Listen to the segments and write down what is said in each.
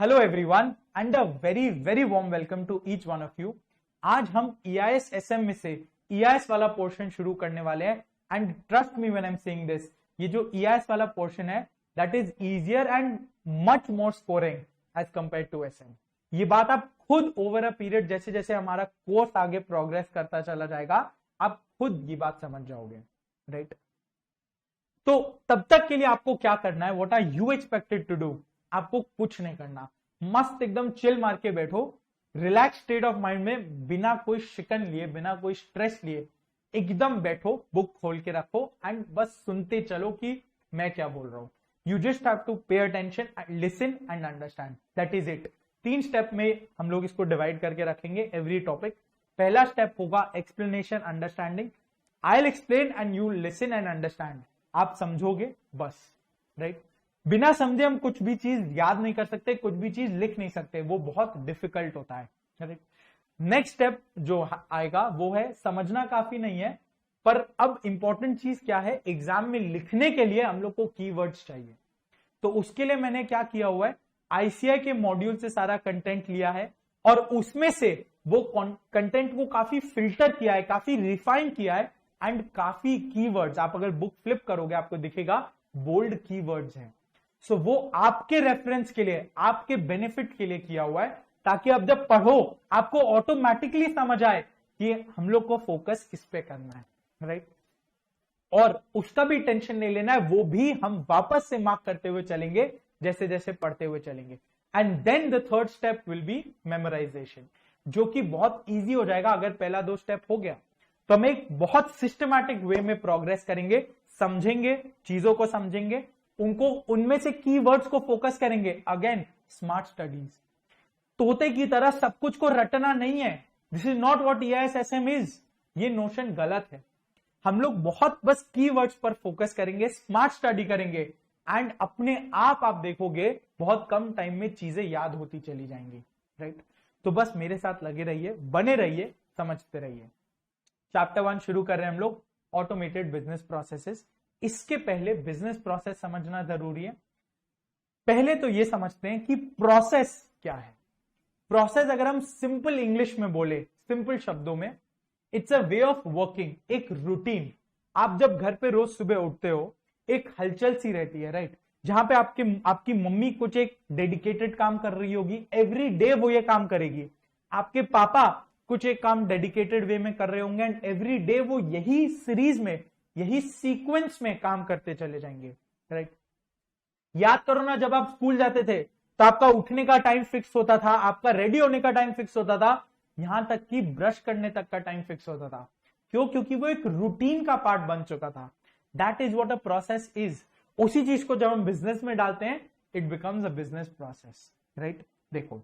Hello everyone and a very very warm welcome to each one of you. आज हम EIS SM में से EIS वाला portion शुरू करने वाले हैं and trust me when I am saying this, ये जो EIS वाला पोर्शन है that is easier and much more scoring as compare to SM। ये बात आप खुद ओवर अ पीरियड जैसे जैसे हमारा कोर्स आगे प्रोग्रेस करता चला जाएगा आप खुद ये बात समझ जाओगे, राइट? तो तब तक के लिए आपको क्या करना है, what are you expected to do? आपको कुछ नहीं करना, मस्त एकदम चिल मार के बैठो, रिलैक्स स्टेट ऑफ माइंड में, बिना कोई शिकन लिए, बिना कोई स्ट्रेस लिए एकदम बैठो, बुक खोल के रखो एंड बस सुनते चलो कि मैं क्या बोल रहा हूं। You just have to pay attention, listen and understand, that is it. 3 step में हम लोग इसको डिवाइड करके रखेंगे एवरी टॉपिक। पहला स्टेप होगा explanation understanding. I will explain and you listen and understand. आप समझोगे बस, राइट? बिना समझे हम कुछ भी चीज याद नहीं कर सकते, कुछ भी चीज लिख नहीं सकते, वो बहुत डिफिकल्ट होता है, राइट? नेक्स्ट स्टेप जो आएगा वो है समझना काफी नहीं है, पर अब इंपॉर्टेंट चीज क्या है, एग्जाम में लिखने के लिए हम लोग को कीवर्ड्स चाहिए। तो उसके लिए मैंने क्या किया हुआ है, ICI के मॉड्यूल से सारा कंटेंट लिया है और उसमें से वो कंटेंट को काफी फिल्टर किया है, काफी रिफाइन किया है एंड काफी कीवर्ड्स, आप अगर बुक फ्लिप करोगे आपको दिखेगा बोल्ड कीवर्ड्स हैं। सो वो आपके रेफरेंस के लिए, आपके बेनिफिट के लिए किया हुआ है, ताकि आप जब पढ़ो आपको ऑटोमेटिकली समझ आए कि हम लोग को फोकस किस पे करना है, राइट? और उसका भी टेंशन नहीं लेना है, वो भी हम वापस से मार्क करते हुए चलेंगे जैसे जैसे पढ़ते हुए चलेंगे। And then the third step will be memorization, जो कि बहुत इजी हो जाएगा अगर पहला 2 स्टेप हो गया तो हम एक बहुत सिस्टमैटिक वे में प्रोग्रेस करेंगे, समझेंगे, चीजों को समझेंगे, उनको उनमें से कीवर्ड्स को फोकस करेंगे। अगेन स्मार्ट स्टडीज, तोते की तरह सब कुछ को रटना नहीं है। This is not what EIS SM is. ये नोशन गलत है। हम लोग बहुत बस कीवर्ड्स पर फोकस करेंगे, स्मार्ट स्टडी करेंगे एंड अपने आप देखोगे बहुत कम टाइम में चीजें याद होती चली जाएंगी, राइट? तो बस मेरे साथ लगे रहिए, बने रहिए, समझते रहिए। चैप्टर 1 शुरू कर रहे हैं हम लोग, ऑटोमेटेड बिजनेस प्रोसेसेस। इसके पहले बिजनेस प्रोसेस समझना जरूरी है। पहले तो ये समझते हैं कि प्रोसेस क्या है। प्रोसेस अगर हम सिंपल इंग्लिश में बोले, सिंपल शब्दों में, it's a way of working, एक रूटीन। आप जब घर पे रोज सुबह उठते हो एक हलचल सी रहती है, राइट? जहां पे आपकी मम्मी कुछ एक डेडिकेटेड काम कर रही होगी, एवरी डे वो ये काम करेगी। आपके पापा कुछ एक काम डेडिकेटेड वे में कर रहे होंगे एंड एवरी डे वो यही सीरीज में, यही सीक्वेंस में काम करते चले जाएंगे, राइट? याद करो ना, जब आप स्कूल जाते थे तो आपका उठने का टाइम फिक्स होता था, आपका रेडी होने का टाइम फिक्स होता था, यहां तक कि ब्रश करने तक का टाइम फिक्स होता था। क्यों? क्योंकि वो एक रूटीन का पार्ट बन चुका था। That is what a process is. उसी चीज को जब हम बिजनेस में डालते हैं it becomes a business process, right? देखो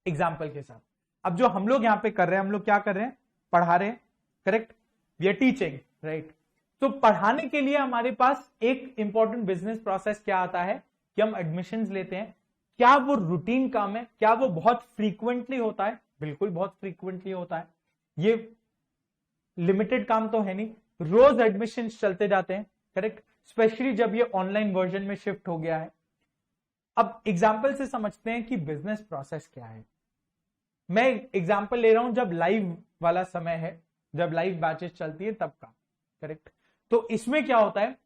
एग्जाम्पल के साथ, अब जो हम लोग यहां पे कर रहे हैं, हम लोग क्या कर रहे हैं, पढ़ा रहे हैं, correct? We are teaching, right? तो पढ़ाने के लिए हमारे पास एक इंपॉर्टेंट बिजनेस प्रोसेस क्या आता है कि हम एडमिशंस लेते हैं। क्या वो रूटीन काम है? क्या वो बहुत फ्रीक्वेंटली होता है? बिल्कुल बहुत फ्रीक्वेंटली होता है। ये लिमिटेड काम तो है नहीं, रोज एडमिशंस चलते जाते हैं, करेक्ट? स्पेशली जब ये ऑनलाइन वर्जन में शिफ्ट हो गया है। अब एग्जाम्पल से समझते हैं कि बिजनेस प्रोसेस क्या है। मैं एग्जाम्पल ले रहा हूं जब लाइव वाला समय है, जब लाइव बैचेस चलती है तब का, करेक्ट? तो इसमें क्या होता है,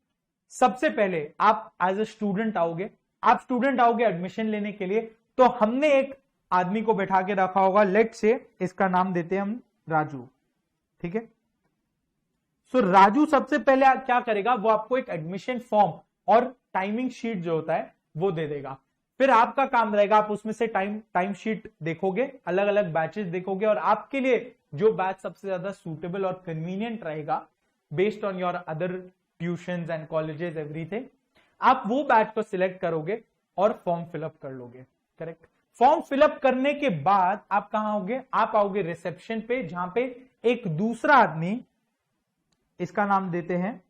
सबसे पहले आप एज ए स्टूडेंट आओगे, आप स्टूडेंट आओगे एडमिशन लेने के लिए, तो हमने एक आदमी को बैठा के रखा होगा, लेट से इसका नाम देते हैं हम राजू, ठीक है? सो राजू सबसे पहले क्या करेगा, वो आपको एक एडमिशन फॉर्म और टाइमिंग शीट जो होता है वो दे देगा। फिर आपका काम रहेगा, आप उसमें से टाइम शीट देखोगे, अलग अलग बैचेस देखोगे और आपके लिए जो बैच सबसे ज्यादा सूटेबल और कन्वीनियंट रहेगा based on your other tuitions and colleges everything, आप वो बैच को सिलेक्ट करोगे और फॉर्म फिलअप कर लोगे, करेक्ट? फॉर्म फिलअप करने के बाद आप कहां आओगे, आप आओगे रिसेप्शन पे, जहां पे एक दूसरा आदमी, इसका नाम देते हैं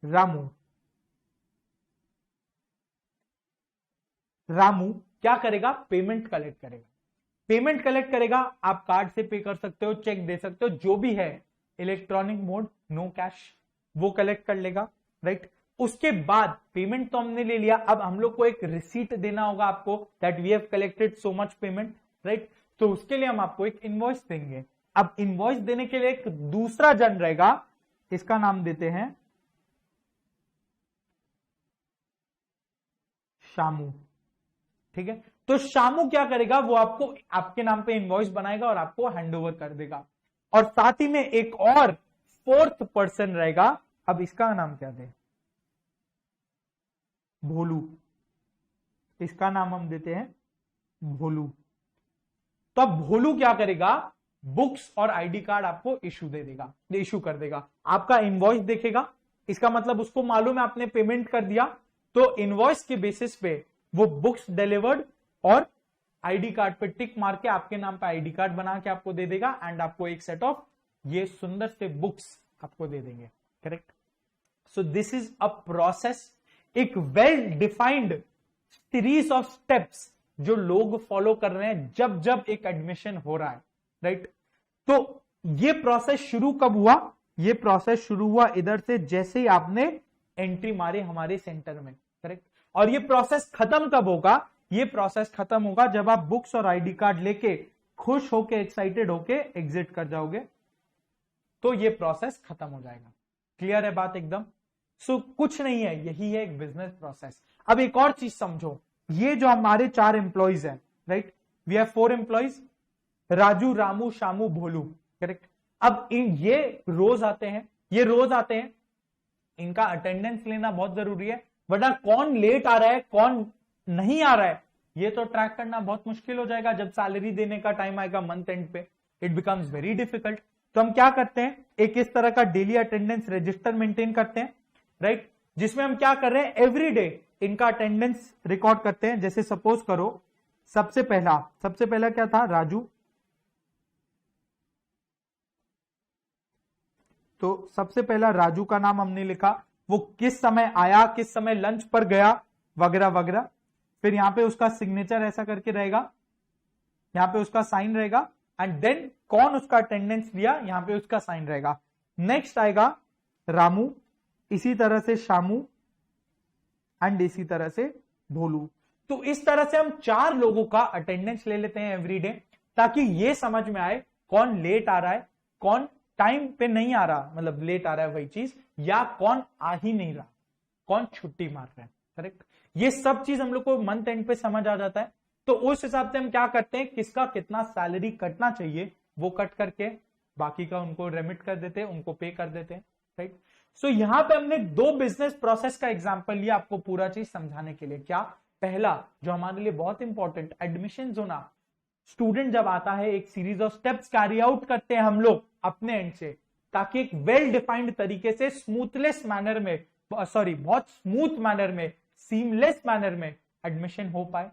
रामू। रामू क्या करेगा, पेमेंट कलेक्ट करेगा। पेमेंट कलेक्ट करेगा, आप कार्ड से पे कर सकते हो, चेक दे सकते हो, जो भी है, इलेक्ट्रॉनिक मोड, नो कैश, वो कलेक्ट कर लेगा, राइट? उसके बाद पेमेंट तो हमने ले लिया, अब हम लोग को एक रिसीट देना होगा आपको, that we have collected so much payment, right. तो उसके लिए हम आपको एक इनवॉइस देंगे। अब इनवॉइस देने के लिए एक दूसरा जन रहेगा, इसका नाम देते हैं शामू, ठीक है। तो शामू क्या करेगा, वो आपको आपके नाम पे इनवॉइस बनाएगा और आपको हैंडओवर कर देगा। और साथ ही में एक और फोर्थ पर्सन रहेगा, अब इसका नाम क्या दे, भोलू, इसका नाम हम देते हैं भोलू। तो अब भोलू क्या करेगा, बुक्स और आईडी कार्ड आपको इशू दे देगा, इशू कर देगा, आपका इनवॉइस देखेगा, इसका मतलब उसको मालूम है आपने पेमेंट कर दिया, तो इनवॉइस के बेसिस पे वो बुक्स डिलीवर्ड और आईडी कार्ड पे टिक मार के आपके नाम पे आईडी कार्ड बना के आपको दे देगा, एंड आपको एक सेट ऑफ ये सुंदर से बुक्स आपको दे देंगे, correct. So this is a process, एक well defined series of steps जो लोग फॉलो कर रहे हैं जब जब एक एडमिशन हो रहा है, राइट। तो ये प्रोसेस शुरू कब हुआ, ये प्रोसेस शुरू हुआ इधर से जैसे ही आपने एंट्री मारी हमारे सेंटर में, करेक्ट। और ये प्रोसेस खत्म कब होगा, ये प्रोसेस खत्म होगा जब आप बुक्स और आईडी कार्ड लेके खुश होके एक्साइटेड होके एग्जिट कर जाओगे, तो ये प्रोसेस खत्म हो जाएगा। क्लियर है बात एकदम। सो कुछ नहीं है, यही है एक बिजनेस प्रोसेस। अब एक और चीज समझो, ये जो हमारे 4 एम्प्लॉइज हैं, right, we have 4 employees, Raju, Ramu, Shamu, Bholu, correct. अब ये रोज आते हैं, ये रोज आते हैं, इनका अटेंडेंस लेना बहुत जरूरी है, वरना कौन लेट आ रहा है कौन नहीं आ रहा है ये तो ट्रैक करना बहुत मुश्किल हो जाएगा। जब सैलरी देने का टाइम आएगा मंथ एंड पे, इट बिकम्स वेरी डिफिकल्ट। तो हम क्या करते हैं, एक इस तरह का डेली अटेंडेंस रजिस्टर मेंटेन करते हैं, राइट, जिसमें हम क्या कर रहे हैं, एवरी डे इनका अटेंडेंस रिकॉर्ड करते हैं। जैसे सपोज करो सबसे पहला क्या था, राजू, तो सबसे पहला राजू का नाम हमने लिखा, वो किस समय आया, किस समय लंच पर गया, वगैरह वगैरह। फिर यहां पे उसका सिग्नेचर ऐसा करके रहेगा, यहां पे उसका साइन रहेगा, एंड देन कौन उसका अटेंडेंस लिया, यहां पे उसका साइन रहेगा। नेक्स्ट आएगा रामू, इसी तरह से शामू, एंड इसी तरह से भोलू। तो इस तरह से हम 4 लोगों का अटेंडेंस ले लेते हैं एवरी डे, ताकि ये समझ में आए कौन लेट आ रहा है, कौन टाइम पे नहीं आ रहा, मतलब लेट आ रहा है वही चीज, या कौन आ ही नहीं रहा, कौन छुट्टी मार रहा है, करेक्ट। ये सब चीज हम लोग को मंथ एंड पे समझ आ जाता है। तो उस हिसाब से हम क्या करते हैं, किसका कितना सैलरी कटना चाहिए वो कट करके बाकी का उनको रेमिट कर देते हैं, उनको पे कर देते हैं, राइट। सो यहां पे हमने 2 बिजनेस प्रोसेस का एग्जांपल लिया आपको पूरा चीज समझाने के लिए। क्या, पहला जो हमारे लिए बहुत इंपॉर्टेंट, एडमिशन होना, स्टूडेंट जब आता है एक series of steps carry out करते हैं हम लोग अपने एंड से, ताकि एक वेल डिफाइंड तरीके से स्मूथलेस मैनर में, बहुत स्मूथ मैनर में, सीमलेस मैनर में एडमिशन हो पाए,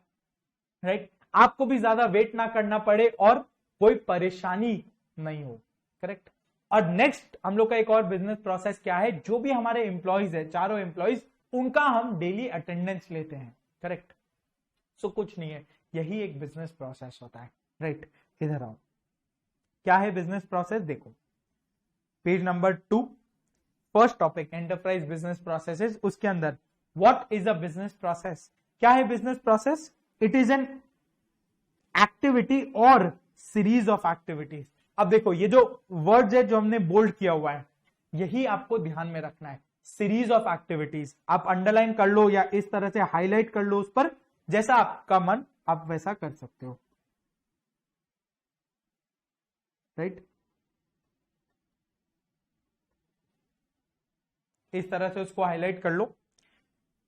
राइट। आपको भी ज्यादा वेट ना करना पड़े और कोई परेशानी नहीं हो, करेक्ट। और नेक्स्ट हम लोग का एक और बिजनेस प्रोसेस क्या है, जो भी हमारे एम्प्लॉइज है, 4 एम्प्लॉइज, उनका हम डेली अटेंडेंस लेते हैं, करेक्ट। सो कुछ नहीं है, यही एक बिजनेस प्रोसेस होता है, राइट। इधर आओ, क्या है बिजनेस प्रोसेस, देखो page number 2, first topic enterprise business processes, उसके अंदर what is a business process. क्या है business process, it is an activity और सीरीज ऑफ एक्टिविटीज। अब देखो ये जो वर्ड्स है जो हमने बोल्ड किया हुआ है, यही आपको ध्यान में रखना है, सीरीज ऑफ एक्टिविटीज। आप अंडरलाइन कर लो या इस तरह से हाईलाइट कर लो उस पर, जैसा आपका मन आप वैसा कर सकते हो, राइट। इस तरह से उसको हाईलाइट कर लो।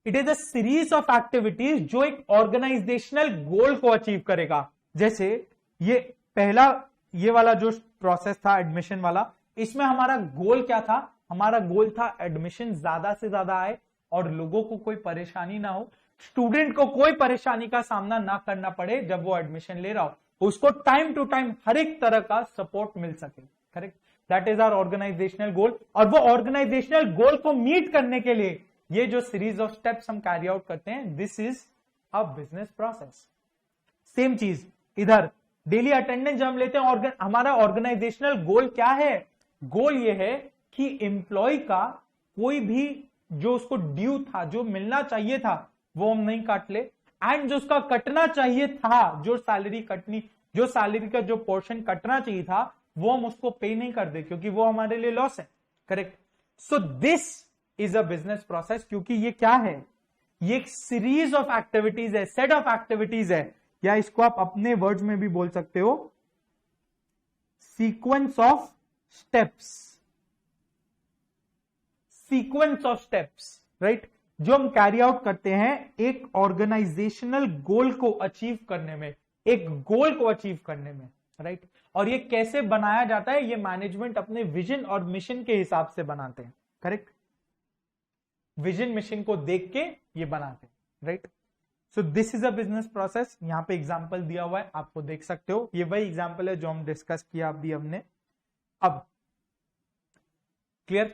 It is a series of activities जो एक ऑर्गेनाइजेशनल गोल को अचीव करेगा। जैसे ये पहला, ये वाला जो प्रोसेस था एडमिशन वाला, इसमें हमारा गोल क्या था, हमारा गोल था एडमिशन ज्यादा से ज्यादा आए और लोगों को कोई परेशानी ना हो, स्टूडेंट को कोई परेशानी का सामना ना करना पड़े जब वो एडमिशन ले रहा हो, उसको टाइम टू टाइम हर एक तरह का सपोर्ट मिल सके, correct. That is our organisational goal. और वो ऑर्गेनाइजेशनल गोल को मीट करने के लिए ये जो सीरीज ऑफ स्टेप्स हम कैरी आउट करते हैं, this is a business process. Same चीज इधर, डेली अटेंडेंस जब हम लेते हैं, हमारा ऑर्गेनाइजेशनल गोल क्या है, गोल ये है कि एम्प्लॉय का कोई भी जो उसको ड्यू था, जो मिलना चाहिए था, वो हम नहीं काट ले, एंड जो उसका कटना चाहिए था, जो सैलरी कटनी, जो सैलरी का जो पोर्शन कटना चाहिए था, वो हम उसको पे नहीं कर दे, क्योंकि वो हमारे लिए लॉस है। Correct. So this is a business process, क्योंकि ये क्या है, ये एक सीरीज ऑफ एक्टिविटीज है, सेट ऑफ एक्टिविटीज है, या इसको आप अपने वर्ड्स में भी बोल सकते हो sequence of steps, sequence of steps, right, जो हम कैरी आउट करते हैं एक ऑर्गेनाइजेशनल गोल को अचीव करने में, एक गोल को अचीव करने में, राइट। और ये कैसे बनाया जाता है, ये मैनेजमेंट अपने विजन और मिशन के हिसाब से बनाते हैं। करेक्ट, विजन मिशन को देख के ये बनाते हैं, right. So this is a business process. यहां पे एग्जांपल दिया हुआ है, आपको देख सकते हो, ये वही एग्जांपल है जो हम डिस्कस किया अभी हमने। अब क्लियर।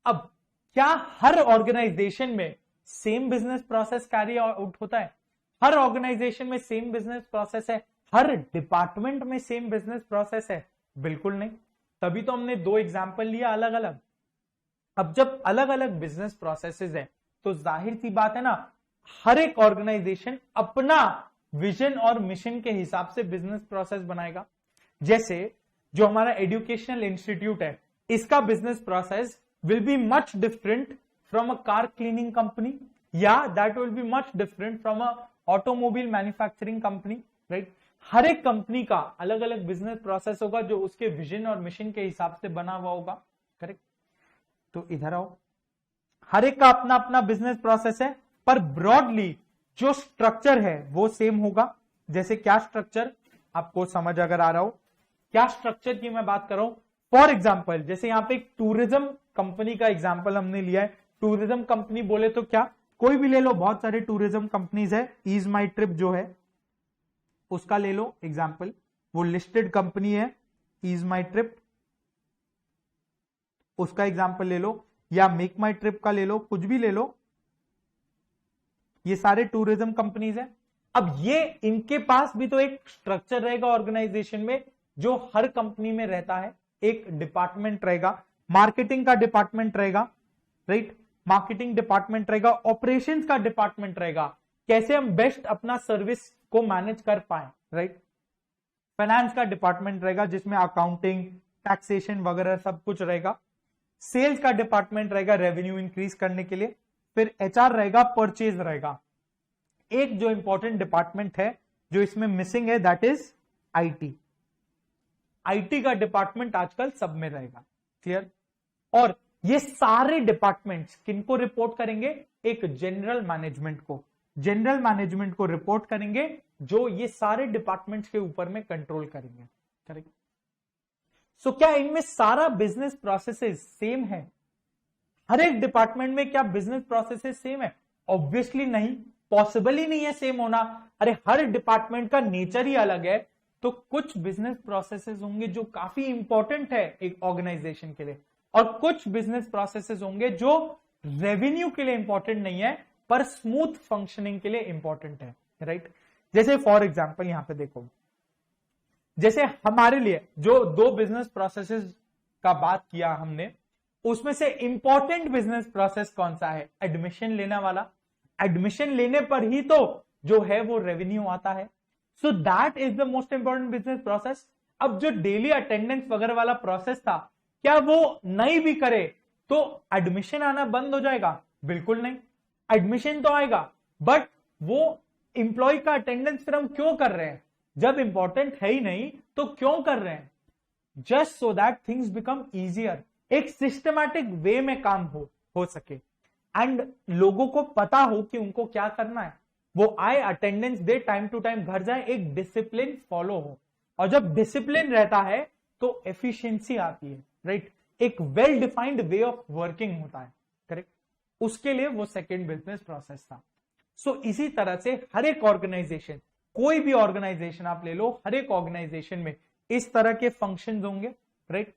अब क्या हर ऑर्गेनाइजेशन में same business process carry out होता है? हर ऑर्गेनाइजेशन में सेम बिजनेस प्रोसेस है? हर डिपार्टमेंट में सेम बिजनेस प्रोसेस है? बिल्कुल नहीं। तभी तो हमने दो एग्जांपल लिया अलग अलग। अब जब अलग अलग बिजनेस प्रोसेसेस है तो जाहिर सी बात है ना, हर एक ऑर्गेनाइजेशन अपना विजन और मिशन के हिसाब से बिजनेस प्रोसेस बनाएगा। जैसे जो हमारा एजुकेशनल इंस्टीट्यूट है, इसका business process will be much different from a car cleaning company, yeah, that will be much different from a automobile manufacturing company, right? हर एक कंपनी का अलग अलग बिजनेस प्रोसेस होगा जो उसके विजन और मिशन के हिसाब से बना हुआ होगा। करेक्ट। तो इधर आओ, हर एक का अपना अपना बिजनेस प्रोसेस है, पर ब्रॉडली जो स्ट्रक्चर है वो सेम होगा। जैसे क्या स्ट्रक्चर, आपको समझ अगर आ रहा हो क्या स्ट्रक्चर की मैं बात कर रहा हूं। फॉर एग्जाम्पल, जैसे यहां पे एक टूरिज्म कंपनी का एग्जाम्पल हमने लिया है। टूरिज्म कंपनी बोले तो क्या, कोई भी ले लो, बहुत सारे टूरिज्म कंपनीज है। ईज माई ट्रिप जो है उसका ले लो एग्जाम्पल, वो लिस्टेड कंपनी है। ईज माई ट्रिप उसका एग्जाम्पल ले लो, या मेक माई ट्रिप का ले लो, कुछ भी ले लो, ये सारे टूरिज्म कंपनीज है। अब ये इनके पास भी तो एक स्ट्रक्चर रहेगा ऑर्गेनाइजेशन में, जो हर कंपनी में रहता है। एक डिपार्टमेंट रहेगा, मार्केटिंग का डिपार्टमेंट रहेगा, राइट, मार्केटिंग डिपार्टमेंट रहेगा, ऑपरेशंस का डिपार्टमेंट रहेगा, कैसे हम बेस्ट अपना सर्विस को मैनेज कर पाए, राइट। फाइनेंस का डिपार्टमेंट रहेगा जिसमें अकाउंटिंग, टैक्सेशन वगैरह सब कुछ रहेगा। सेल्स का डिपार्टमेंट रहेगा रेवेन्यू इंक्रीज करने के लिए। फिर एचआर रहेगा, परचेज रहेगा। एक जो इंपॉर्टेंट डिपार्टमेंट है जो इसमें मिसिंग है, दैट इज आईटी। आईटी का डिपार्टमेंट आजकल सब में रहेगा। क्लियर। और ये सारे डिपार्टमेंट्स किनको रिपोर्ट करेंगे, एक जनरल मैनेजमेंट को, जनरल मैनेजमेंट को रिपोर्ट करेंगे, जो ये सारे डिपार्टमेंट्स के ऊपर में कंट्रोल करेंगे। करेक्ट। सो क्या इनमें सारा बिजनेस प्रोसेसेस सेम है? हर एक डिपार्टमेंट में क्या बिजनेस प्रोसेसेस सेम है? ऑब्वियसली नहीं, पॉसिबल ही नहीं है सेम होना। अरे हर डिपार्टमेंट का नेचर ही अलग है। तो कुछ बिजनेस प्रोसेसेस होंगे जो काफी इंपॉर्टेंट है एक ऑर्गेनाइजेशन के लिए, और कुछ बिजनेस प्रोसेसेस होंगे जो रेवेन्यू के लिए इंपॉर्टेंट नहीं है पर स्मूथ फंक्शनिंग के लिए इंपॉर्टेंट है, राइट। जैसे फॉर एग्जांपल यहां पे देखो, जैसे हमारे लिए जो दो बिजनेस प्रोसेसेस का बात किया हमने, उसमें से इंपॉर्टेंट बिजनेस प्रोसेस कौन सा है? एडमिशन लेने वाला। एडमिशन लेने पर ही तो जो है वो रेवेन्यू आता है। So that is the most important business process. अब जो डेली अटेंडेंस वगैरह वाला प्रोसेस था, क्या वो नहीं भी करे तो एडमिशन आना बंद हो जाएगा? बिल्कुल नहीं, एडमिशन तो आएगा, बट वो इंप्लॉय का अटेंडेंस फिर हम क्यों कर रहे हैं? जब इंपॉर्टेंट है ही नहीं तो क्यों कर रहे हैं? Just so that things become easier, एक सिस्टमैटिक वे में काम हो सके, एंड लोगों को पता हो कि उनको क्या करना है। वो आए, अटेंडेंस दे, टाइम टू टाइम घर जाए, एक डिसिप्लिन फॉलो हो। और जब डिसिप्लिन रहता है तो एफिशिएंसी आती है, राइट। एक well defined way of working होता है, करेक्ट। उसके लिए वो सेकेंड बिजनेस प्रोसेस था। सो इसी तरह से हर एक ऑर्गेनाइजेशन, कोई भी ऑर्गेनाइजेशन आप ले लो, हर एक ऑर्गेनाइजेशन में इस तरह के फंक्शंस होंगे, राइट।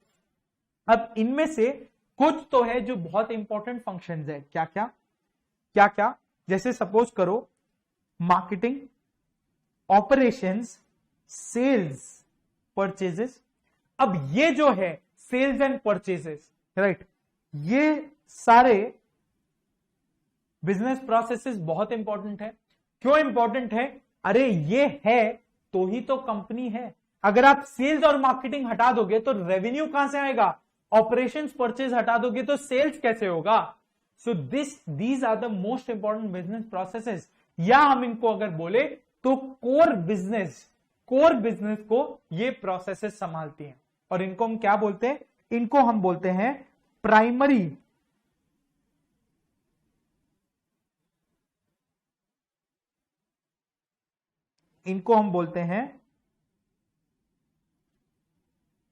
अब इनमें से कुछ तो है जो बहुत इंपॉर्टेंट फंक्शंस है। क्या क्या क्या क्या? जैसे सपोज करो मार्केटिंग, ऑपरेशंस, सेल्स, परचेजेस। अब ये जो है सेल्स एंड परचेजेस, राइट, ये सारे बिजनेस प्रोसेसेस बहुत इंपॉर्टेंट है। क्यों इंपॉर्टेंट है? अरे ये है तो ही तो कंपनी है। अगर आप सेल्स और मार्केटिंग हटा दोगे तो रेवेन्यू कहां से आएगा? ऑपरेशंस परचेज हटा दोगे तो सेल्स कैसे होगा? So these are the most important business processes, या हम इनको अगर बोले तो कोर बिजनेस को ये प्रोसेसेस संभालती हैं। और इनको हम क्या बोलते हैं? इनको हम बोलते हैं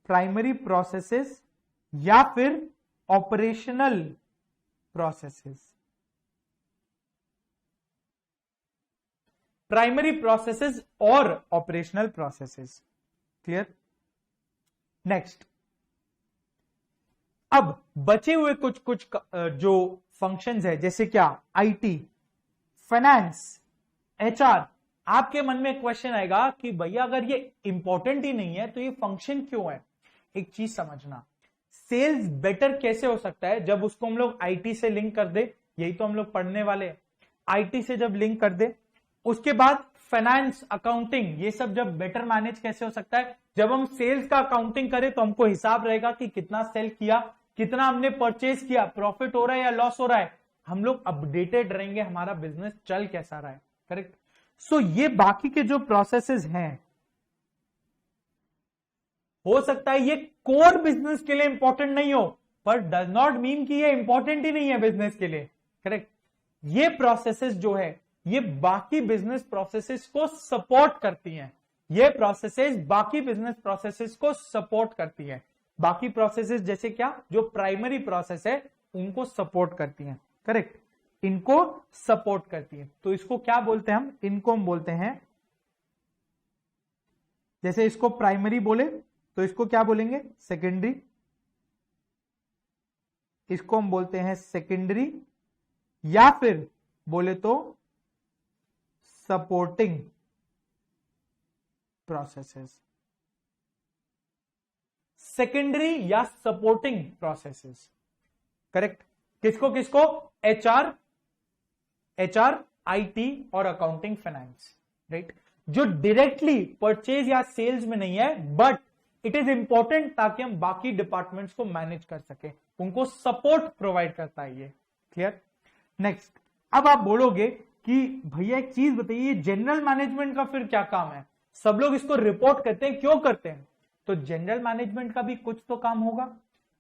प्राइमरी प्रोसेसेस या फिर ऑपरेशनल प्रोसेसेस। प्राइमरी प्रोसेसेस और ऑपरेशनल प्रोसेसेस। क्लियर? नेक्स्ट, अब बचे हुए कुछ जो फंक्शंस है, जैसे क्या? IT, finance, HR. आपके मन में क्वेश्चन आएगा कि भैया अगर ये इंपॉर्टेंट ही नहीं है तो ये फंक्शन क्यों है? एक चीज समझना, सेल्स बेटर कैसे हो सकता है? जब उसको हम लोग आईटी से लिंक कर दे, यही तो हम लोग पढ़ने वाले हैं। आईटी से जब लिंक कर दे, उसके बाद फाइनेंस, अकाउंटिंग, ये सब जब बेटर मैनेज कैसे हो सकता है? जब हम सेल्स का अकाउंटिंग करें तो हमको हिसाब रहेगा कि कितना सेल किया, कितना हमने परचेज किया, प्रॉफिट हो रहा है या लॉस हो रहा है। हम लोग अपडेटेड रहेंगे, हमारा बिजनेस चल कैसा रहा है। करेक्ट? सो ये बाकी के जो प्रोसेसेस हैं, हो सकता है ये कोर बिजनेस के लिए इंपॉर्टेंट नहीं हो, पर डज नॉट मीन कि ये इंपॉर्टेंट ही नहीं है बिजनेस के लिए। करेक्ट? ये प्रोसेसेस जो है ये बाकी बिजनेस प्रोसेसेस को सपोर्ट करती हैं। ये प्रोसेसेस बाकी बिजनेस प्रोसेसेस को सपोर्ट करती हैं। बाकी प्रोसेसेस जैसे क्या? जो प्राइमरी प्रोसेस है उनको सपोर्ट करती हैं। करेक्ट? इनको सपोर्ट करती है। तो इसको क्या बोलते हैं हम? इनको हम बोलते हैं, जैसे इसको प्राइमरी बोले तो इसको क्या बोलेंगे? सेकेंडरी। इसको हम बोलते हैं सेकेंडरी, या फिर बोले तो सपोर्टिंग प्रोसेसेस। सेकेंडरी या सपोर्टिंग प्रोसेसेस। करेक्ट? किसको किसको? एचआर, आईटी और अकाउंटिंग, फाइनेंस। राइट? जो डायरेक्टली परचेज या सेल्स में नहीं है, बट इट इज इंपॉर्टेंट ताकि हम बाकी डिपार्टमेंट्स को मैनेज कर सके, उनको सपोर्ट प्रोवाइड करता है ये। क्लियर? नेक्स्ट, अब आप बोलोगे कि भैया एक चीज बताइए, जनरल मैनेजमेंट का फिर क्या काम है? सब लोग इसको रिपोर्ट करते हैं, क्यों करते हैं? तो जनरल मैनेजमेंट का भी कुछ तो काम होगा।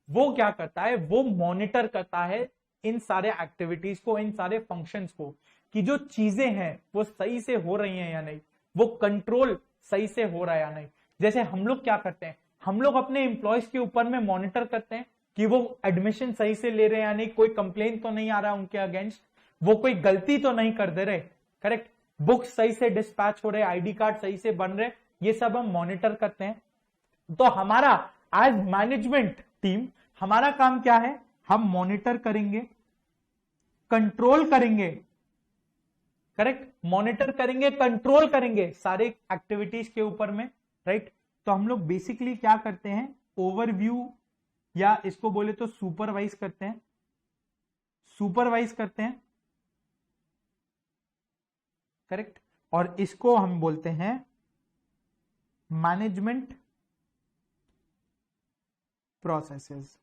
वो क्या करता है? वो मॉनिटर करता है इन सारे एक्टिविटीज को, इन सारे फंक्शंस को, कि जो चीजें हैं वो सही से हो रही हैं या नहीं, वो कंट्रोल सही से हो रहा है या नहीं। जैसे हम लोग क्या करते हैं? हम लोग अपने एम्प्लॉयज के ऊपर में मॉनिटर करते हैं कि वो एडमिशन सही से ले रहे हैं या नहीं, कोई कंप्लेन तो नहीं आ रहा उनके अगेंस्ट, वो कोई गलती तो नहीं कर दे रहे। करेक्ट? बुक्स सही से डिस्पैच हो रहे, आईडी कार्ड सही से बन रहे, ये सब हम मॉनिटर करते हैं। तो हमारा एज मैनेजमेंट टीम, हमारा काम क्या है? हम मॉनिटर करेंगे, कंट्रोल करेंगे। करेक्ट? मॉनिटर करेंगे, कंट्रोल करेंगे सारे एक्टिविटीज के ऊपर में। राइट? तो हम लोग बेसिकली क्या करते हैं? ओवरव्यू, या इसको बोले तो सुपरवाइज करते हैं। करेक्ट? और इसको हम बोलते हैं मैनेजमेंट प्रोसेसेस।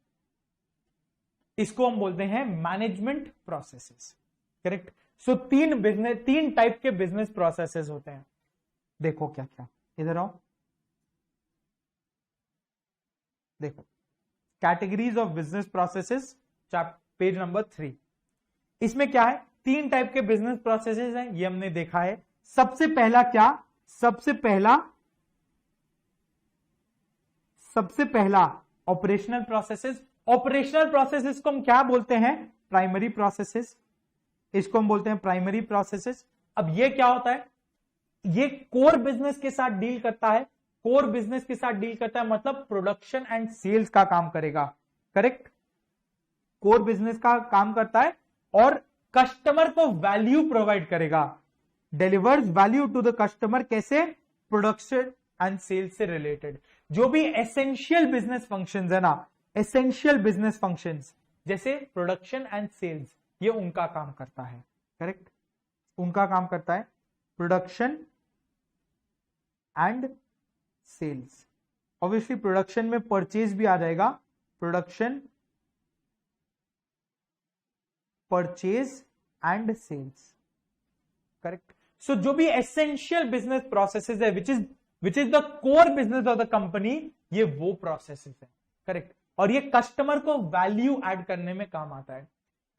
इसको हम बोलते हैं मैनेजमेंट प्रोसेसेस। करेक्ट? सो तीन टाइप के बिजनेस प्रोसेसेस होते हैं। देखो क्या क्या, इधर आओ, देखो, categories of business processes, page number 3। इसमें क्या है? 3 टाइप के बिजनेस प्रोसेसेस हैं, ये हमने देखा है। सबसे पहला क्या? सबसे पहला ऑपरेशनल प्रोसेसेस। ऑपरेशनल प्रोसेसेस को हम क्या बोलते हैं? Primary processes. इसको हम बोलते हैं प्राइमरी प्रोसेसेस। अब ये क्या होता है? ये कोर बिजनेस के साथ डील करता है। कोर बिजनेस के साथ डील करता है मतलब प्रोडक्शन एंड सेल्स का काम करेगा। करेक्ट? कोर बिजनेस का काम करता है और कस्टमर को वैल्यू प्रोवाइड करेगा, delivers value to the customer. कैसे? प्रोडक्शन एंड सेल्स से रिलेटेड जो भी एसेंशियल बिजनेस फंक्शंस है ना, एसेंशियल बिजनेस फंक्शंस जैसे प्रोडक्शन एंड सेल्स, ये उनका काम करता है। करेक्ट, उनका काम करता है production and sales. Obviously production में परचेज भी आ जाएगा, production, purchase and sales, correct. So जो भी एसेंशियल बिजनेस प्रोसेसेस है which is the core business of the company, ये वो प्रोसेसेस है, करेक्ट। और ये कस्टमर को वैल्यू ऐड करने में काम आता है।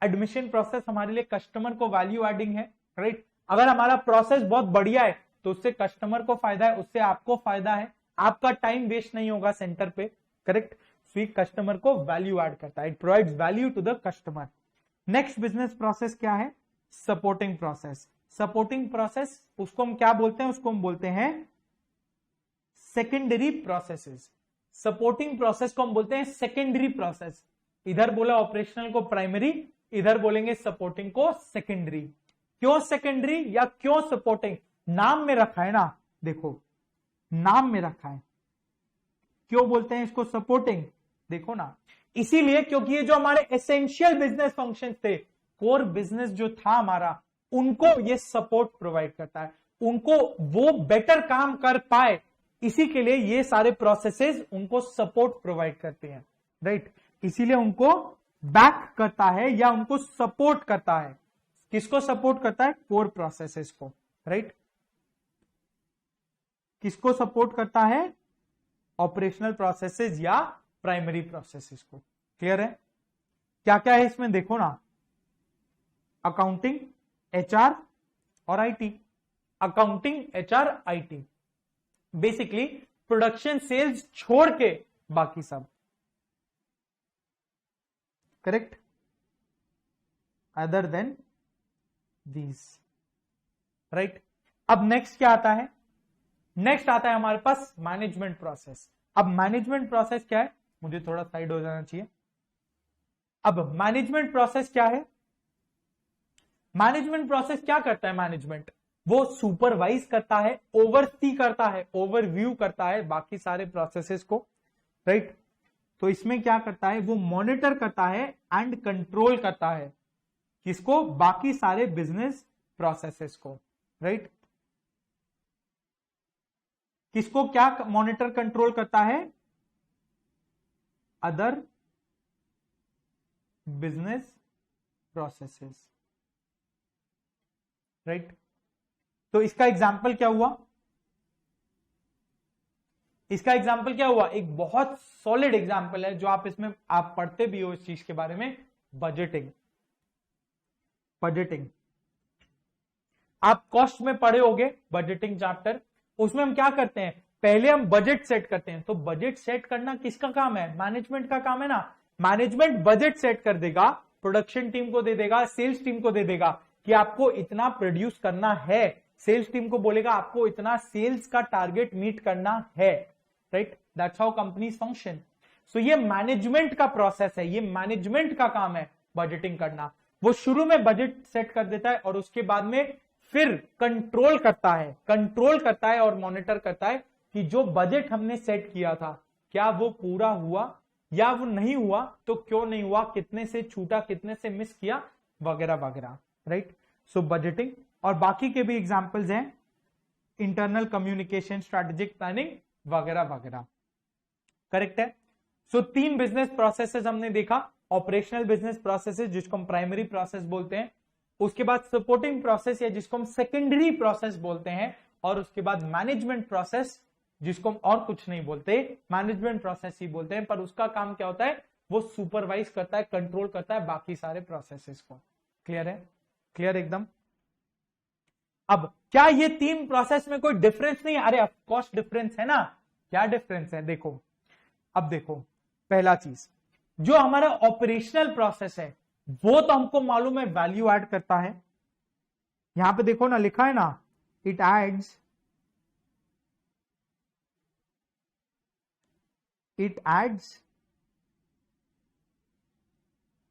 एडमिशन प्रोसेस हमारे लिए कस्टमर को वैल्यू एडिंग है, राइट। अगर हमारा प्रोसेस बहुत बढ़िया है तो उससे कस्टमर को फायदा है, उससे आपको फायदा है, आपका टाइम वेस्ट नहीं होगा सेंटर पे, करेक्ट। सो कस्टमर को वैल्यू ऐड करता है, it provides value to the customer. Next business process क्या है? Supporting process. सपोर्टिंग प्रोसेस उसको हम क्या बोलते हैं? उसको हम बोलते हैं सेकेंडरी प्रोसेसेस। सपोर्टिंग प्रोसेस को हम बोलते हैं सेकेंडरी प्रोसेस। इधर बोला ऑपरेशनल को प्राइमरी, इधर बोलेंगे सपोर्टिंग को सेकेंडरी। क्यों सेकेंडरी या क्यों सपोर्टिंग? नाम में रखा है ना, देखो नाम में रखा है। क्यों बोलते हैं इसको सपोर्टिंग? देखो ना, इसीलिए क्योंकि ये जो हमारे एसेंशियल बिजनेस फंक्शंस थे, कोर बिजनेस जो था हमारा, उनको ये सपोर्ट प्रोवाइड करता है, उनको वो बेटर काम कर पाए, इसी के लिए ये सारे प्रोसेसेस उनको सपोर्ट प्रोवाइड करते हैं, राइट। इसीलिए उनको बैक करता है या उनको सपोर्ट करता है। किसको सपोर्ट करता है? कोर प्रोसेसेस को, राइट। किसको सपोर्ट करता है? ऑपरेशनल प्रोसेसेस या प्राइमरी प्रोसेसेस को। क्लियर है? क्या क्या है इसमें देखो ना, अकाउंटिंग, एचआर और IT. Accounting, HR, IT, basically production sales छोड़ के बाकी सब, correct, other than these, right. अब नेक्स्ट क्या आता है? नेक्स्ट आता है हमारे पास मैनेजमेंट प्रोसेस। अब मैनेजमेंट प्रोसेस क्या है? मुझे थोड़ा साइड हो जाना चाहिए। अब मैनेजमेंट प्रोसेस क्या है? मैनेजमेंट प्रोसेस क्या करता है? मैनेजमेंट वो सुपरवाइज करता है, ओवरसी करता है, ओवरव्यू करता है बाकी सारे प्रोसेसेस को, राइट। तो इसमें क्या करता है? वो मॉनिटर करता है एंड कंट्रोल करता है। किसको? बाकी सारे बिजनेस प्रोसेसेस को, राइट। किसको क्या मॉनिटर कंट्रोल करता है? Other business processes, right. तो इसका एग्जाम्पल क्या हुआ? इसका एग्जाम्पल क्या हुआ? एक बहुत सॉलिड एग्जाम्पल है जो आप इसमें आप पढ़ते भी हो इस चीज के बारे में, बजटिंग। बजटिंग आप कॉस्ट में पढ़े होगे, बजटिंग चैप्टर। उसमें हम क्या करते हैं? पहले हम बजट सेट करते हैं। तो बजट सेट करना किसका काम है? मैनेजमेंट का काम है ना। मैनेजमेंट बजट सेट कर देगा, प्रोडक्शन टीम को दे देगा, सेल्स टीम को दे देगा कि आपको इतना प्रोड्यूस करना है। सेल्स टीम को बोलेगा आपको इतना सेल्स का टारगेट मीट करना है, right. That's how companies function. So ये मैनेजमेंट का प्रोसेस है, ये मैनेजमेंट का काम है बजटिंग करना। वो शुरू में बजट सेट कर देता है और उसके बाद में फिर कंट्रोल करता है और मॉनिटर करता है कि जो बजट हमने सेट किया था क्या वो पूरा हुआ या वो नहीं हुआ, तो क्यों नहीं हुआ, कितने से छूटा, कितने से मिस किया, वगैरह वगैरह, राइट। सो बजटिंग और बाकी के भी एग्जांपल्स हैं, इंटरनल कम्युनिकेशन, स्ट्रेटेजिक प्लानिंग वगैरह वगैरह, करेक्ट है। सो 3 बिजनेस प्रोसेसेस हमने देखा। ऑपरेशनल बिजनेस प्रोसेसेस जिसको हम प्राइमरी प्रोसेस बोलते हैं, उसके बाद सपोर्टिंग प्रोसेस या जिसको हम सेकेंडरी प्रोसेस बोलते हैं, और उसके बाद मैनेजमेंट प्रोसेस जिसको हम और कुछ नहीं बोलते, मैनेजमेंट प्रोसेस ही बोलते हैं, पर उसका काम क्या होता है? वो सुपरवाइज करता है, कंट्रोल करता है बाकी सारे प्रोसेसेस को। क्लियर है? क्लियर एकदम। अब क्या ये 3 प्रोसेस में कोई डिफरेंस नहीं है? अरे ऑफकोर्स डिफरेंस है ना। क्या डिफरेंस है? देखो, अब देखो, पहला चीज जो हमारा ऑपरेशनल प्रोसेस है वो तो हमको मालूम है वैल्यू ऐड करता है। यहां पे देखो ना, लिखा है ना, it adds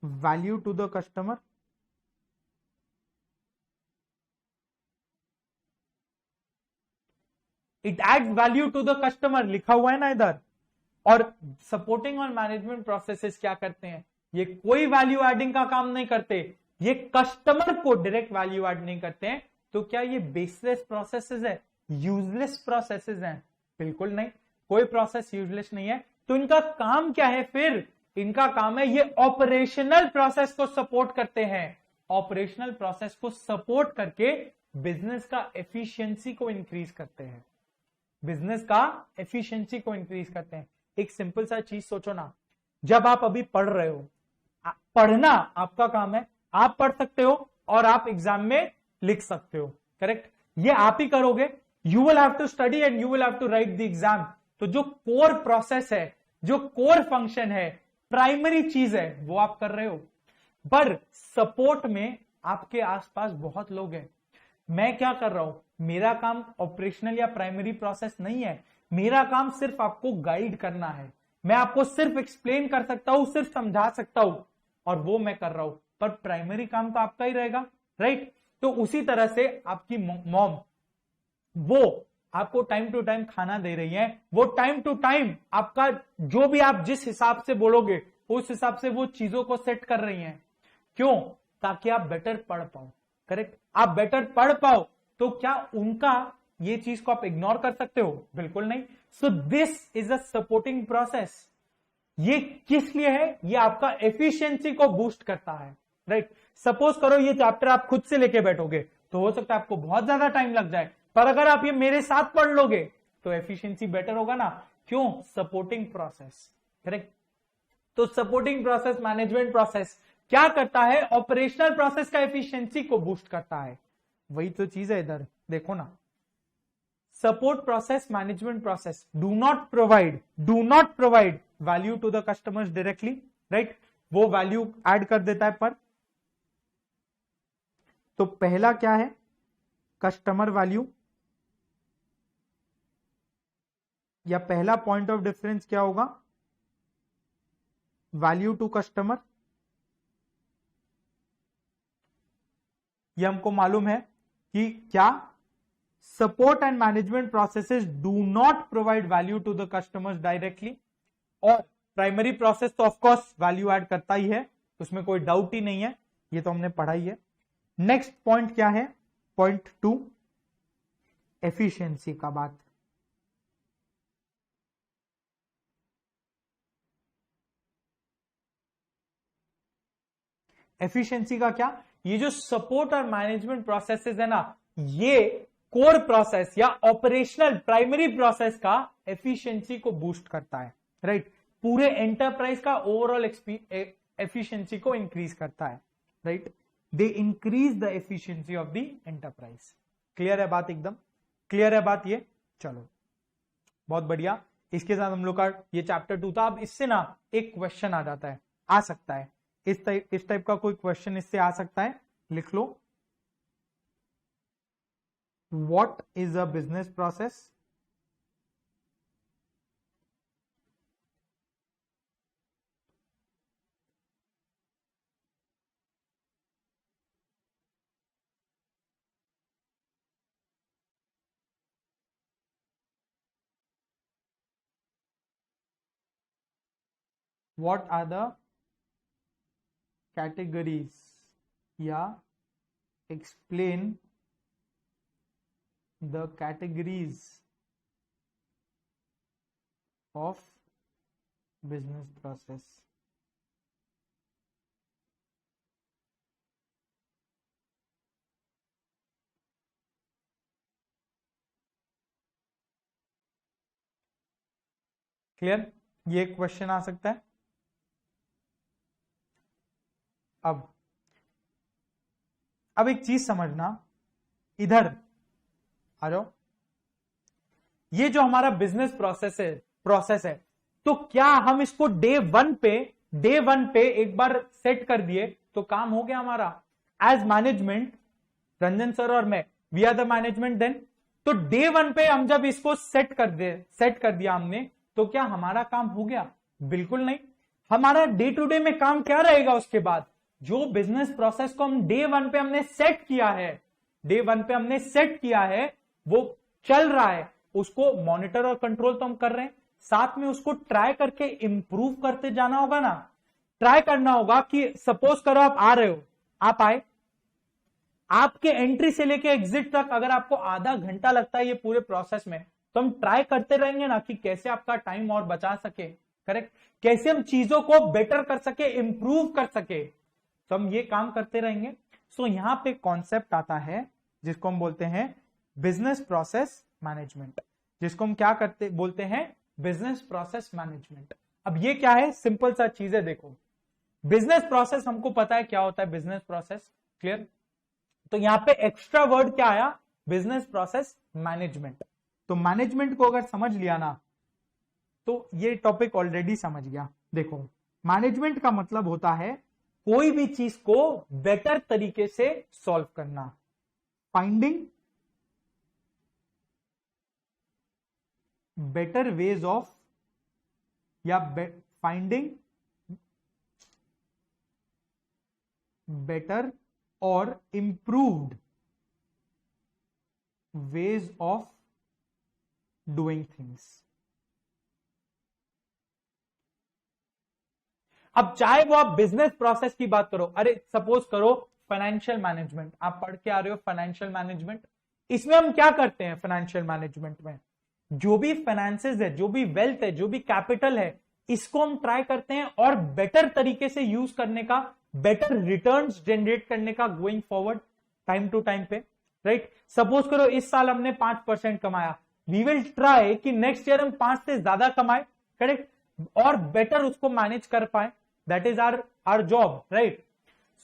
value to the customer. It adds value to the customer लिखा हुआ है ना इधर। और सपोर्टिंग और मैनेजमेंट प्रोसेसेस क्या करते हैं? ये कोई वैल्यू एडिंग का काम नहीं करते, ये कस्टमर को डायरेक्ट वैल्यू ऐड नहीं करते हैं, तो क्या ये बेसलेस प्रोसेसेस है, यूजलेस प्रोसेसेस हैं? बिल्कुल नहीं, कोई प्रोसेस यूजलेस नहीं है। तो इनका काम क्या है फिर? इनका काम है ये ऑपरेशनल प्रोसेस को सपोर्ट करते हैं, ऑपरेशनल प्रोसेस को सपोर्ट करके बिजनेस का एफिशिएंसी को इंक्रीज करते हैं, बिजनेस का एफिशिएंसी को इंक्रीज करते हैं। एक सिंपल सा चीज सोचो ना, जब आप अभी पढ़ रहे हो, पढ़ना आपका काम है, आप पढ़ सकते हो और आप एग्जाम में लिख सकते हो, करेक्ट? ये आप ही करोगे, you will have to study and you will have to write the exam. तो जो कोर प्रोसेस है, जो कोर फंक्शन है, प्राइमरी चीज है, वो आप कर रहे हो। पर सपोर्ट में आपके आसपास बहुत लोग हैं। मैं क्या कर रहा हूं? मेरा काम ऑपरेशनल या प्राइमरी प्रोसेस नहीं है, मेरा काम सिर्फ आपको गाइड करना है। मैं आपको सिर्फ एक्सप्लेन कर सकता हूं, सिर्फ समझा सकता हूं, और वो मैं कर रहा हूं, पर प्राइमरी काम तो आपका ही रहेगा, राइट? तो उसी तरह से आपकी मॉम, वो आपको टाइम टू टाइम खाना दे रही है, वो टाइम टू टाइम आपका जो भी आप जिस हिसाब से बोलोगे उस हिसाब से वो चीजों को सेट कर रही हैं। क्यों? ताकि आप बेटर पढ़ पाओ, करेक्ट? आप बेटर पढ़ पाओ, तो क्या उनका ये चीज को आप इग्नोर कर सकते हो? बिल्कुल नहीं। सो this is a supporting process. ये किस लिए है? ये आपका एफिशिएंसी को बूस्ट करता है, राइट? सपोज करो ये चैप्टर आप खुद से लेके बैठोगे तो हो सकता है आपको बहुत ज्यादा टाइम लग जाए, पर अगर आप ये मेरे साथ पढ़ लोगे तो एफिशिएंसी बेटर होगा ना। क्यों? Supporting process, correct? तो सपोर्टिंग प्रोसेस, मैनेजमेंट प्रोसेस क्या करता है? ऑपरेशनल प्रोसेस का एफिशिएंसी को बूस्ट करता है। वही तो चीज है इधर, देखो ना। Support process, management process do not provide value to the customers directly, right? वो वैल्यू ऐड कर देता है, पर तो पहला क्या है? कस्टमर वैल्यू, या पहला पॉइंट ऑफ डिफरेंस क्या होगा? Value to customer. ये हमको मालूम है कि क्या support and management processes do not provide value to the customers directly, और प्राइमरी प्रोसेस तो ऑफकोर्स वैल्यू ऐड करता ही है, उसमें कोई डाउट ही नहीं है, ये तो हमने पढ़ा ही है। नेक्स्ट पॉइंट क्या है? पॉइंट 2, एफिशिएंसी का बात। एफिशिएंसी का क्या? ये जो सपोर्ट और मैनेजमेंट प्रोसेसेस है ना, ये कोर प्रोसेस या ऑपरेशनल प्राइमरी प्रोसेस का एफिशिएंसी को बूस्ट करता है, राइट? पूरे एंटरप्राइज का ओवरऑल एफिशिएंसी को इंक्रीज करता है, right? They increase the efficiency of the enterprise. Clear है बात? एकदम क्लियर है बात ये? चलो बहुत बढ़िया। इसके साथ हम लोग का ये चैप्टर 2 था। अब इससे ना एक क्वेश्चन आ जाता है, आ सकता है इस टाइप का कोई क्वेश्चन इससे आ सकता है, लिख लो। What is a business process? What are the categories, या explain the categories of business process? Clear? ये क्वेश्चन आ सकता है। अब एक चीज समझना, इधर आ जाओ। ये जो हमारा बिजनेस प्रोसेस है, तो क्या हम इसको डे वन पे एक बार सेट कर दिए तो काम हो गया हमारा? एज मैनेजमेंट, रंजन सर और मैं, we are the management then. तो डे वन पे हम जब इसको सेट कर दिया हमने, तो क्या हमारा काम हो गया? बिल्कुल नहीं। हमारा डे टू डे में काम क्या रहेगा उसके बाद? जो बिजनेस प्रोसेस को हम डे वन पे हमने सेट किया है, वो चल रहा है, उसको मॉनिटर और कंट्रोल तो हम कर रहे हैं, साथ में उसको ट्राई करके इंप्रूव करते जाना होगा ना। ट्राई करना होगा कि सपोज करो आप आ रहे हो, आप आए, आपके एंट्री से लेके एग्जिट तक अगर आपको आधा घंटा लगता है ये पूरे प्रोसेस में, तो हम ट्राई करते रहेंगे ना कि कैसे आपका टाइम और बचा सके, करेक्ट, कैसे हम चीजों को बेटर कर सके, इंप्रूव कर सके, तो हम ये काम करते रहेंगे। सो यहां पे कॉन्सेप्ट आता है जिसको हम बोलते हैं बिजनेस प्रोसेस मैनेजमेंट, जिसको हम क्या करते बोलते हैं, बिजनेस प्रोसेस मैनेजमेंट। अब ये क्या है, सिंपल सा चीज है, देखो बिजनेस प्रोसेस हमको पता है क्या होता है बिजनेस प्रोसेस, क्लियर। तो यहां पे एक्स्ट्रा वर्ड क्या आया, बिजनेस प्रोसेस मैनेजमेंट। तो मैनेजमेंट को अगर समझ लिया ना, तो ये टॉपिक ऑलरेडी समझ गया। देखो मैनेजमेंट का मतलब होता है कोई भी चीज को बेटर तरीके से सॉल्व करना, फाइंडिंग बेटर वेज ऑफ, या फाइंडिंग बेटर और improved ways of doing things. अब चाहे वो आप बिजनेस प्रोसेस की बात करो, अरे सपोज करो फाइनेंशियल मैनेजमेंट, आप पढ़ के आ रहे हो फाइनेंशियल मैनेजमेंट, इसमें हम क्या करते हैं फाइनेंशियल मैनेजमेंट में, जो भी फाइनेंसेस है, जो भी वेल्थ है, जो भी कैपिटल है, इसको हम ट्राई करते हैं और बेटर तरीके से यूज करने का, बेटर रिटर्न्स जनरेट करने का going forward time to time पे, राइट। सपोज करो इस साल हमने 5% कमाया, वी विल ट्राई कि नेक्स्ट ईयर हम 5 से ज्यादा कमाए, करेक्ट, और बेटर उसको मैनेज कर पाए, that is our job, right.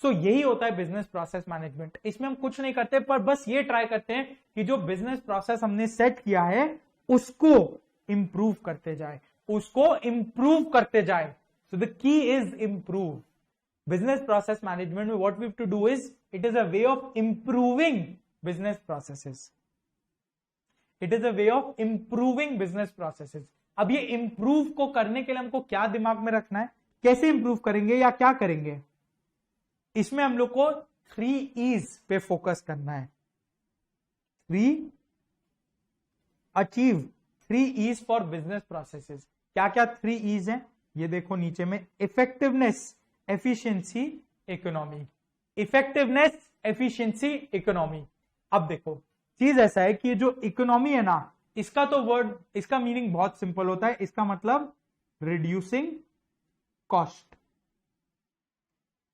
So यही होता है बिजनेस प्रोसेस मैनेजमेंट। इसमें हम कुछ नहीं करते, पर बस ये ट्राई करते हैं कि जो बिजनेस प्रोसेस हमने सेट किया है उसको इंप्रूव करते जाए, उसको इंप्रूव करते जाए। So the key is improve. Business process management में what we have to do is, it is a way of improving business processes, it is a way of improving business processes. अब ये improve को करने के लिए हमको क्या दिमाग में रखना है, कैसे इंप्रूव करेंगे या क्या करेंगे, इसमें हम लोग को 3 E's पे फोकस करना है। Achieve 3 E's for business processes. क्या क्या 3 E's हैं, ये देखो नीचे में, effectiveness, efficiency, economy. Effectiveness, efficiency, economy. अब देखो चीज ऐसा है कि जो इकोनॉमी है ना, इसका तो वर्ड, इसका मीनिंग बहुत सिंपल होता है, इसका मतलब रिड्यूसिंग कॉस्ट,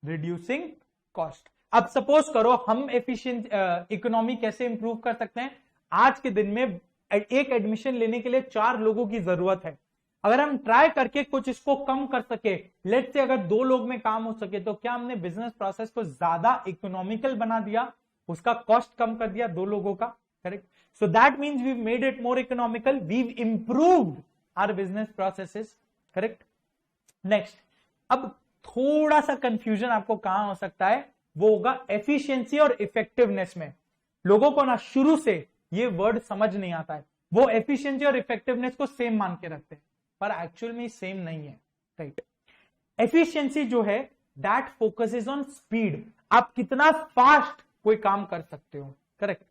रिड्यूसिंग कॉस्ट। अब सपोज करो हम एफिशिएंट इकोनॉमी कैसे इंप्रूव कर सकते हैं, आज के दिन में एक एडमिशन लेने के लिए 4 लोगों की जरूरत है, अगर हम ट्राई करके कुछ इसको कम कर सके, लेट से अगर 2 लोग में काम हो सके, तो क्या हमने बिजनेस प्रोसेस को ज्यादा इकोनॉमिकल बना दिया, उसका कॉस्ट कम कर दिया 2 लोगों का, correct. So that means we made it more economical, we improved our business processes, correct. Next, अब थोड़ा सा कंफ्यूजन आपको कहां हो सकता है, वो होगा एफिशिएंसी और इफेक्टिवनेस में। लोगों को ना शुरू से ये वर्ड समझ नहीं आता है, वो एफिशिएंसी और इफेक्टिवनेस को सेम मान के रखते हैं, पर एक्चुअल में सेम नहीं है, राइट। एफिशिएंसी जो है दैट फोकसेस ऑन स्पीड, आप कितना फास्ट कोई काम कर सकते हो, correct.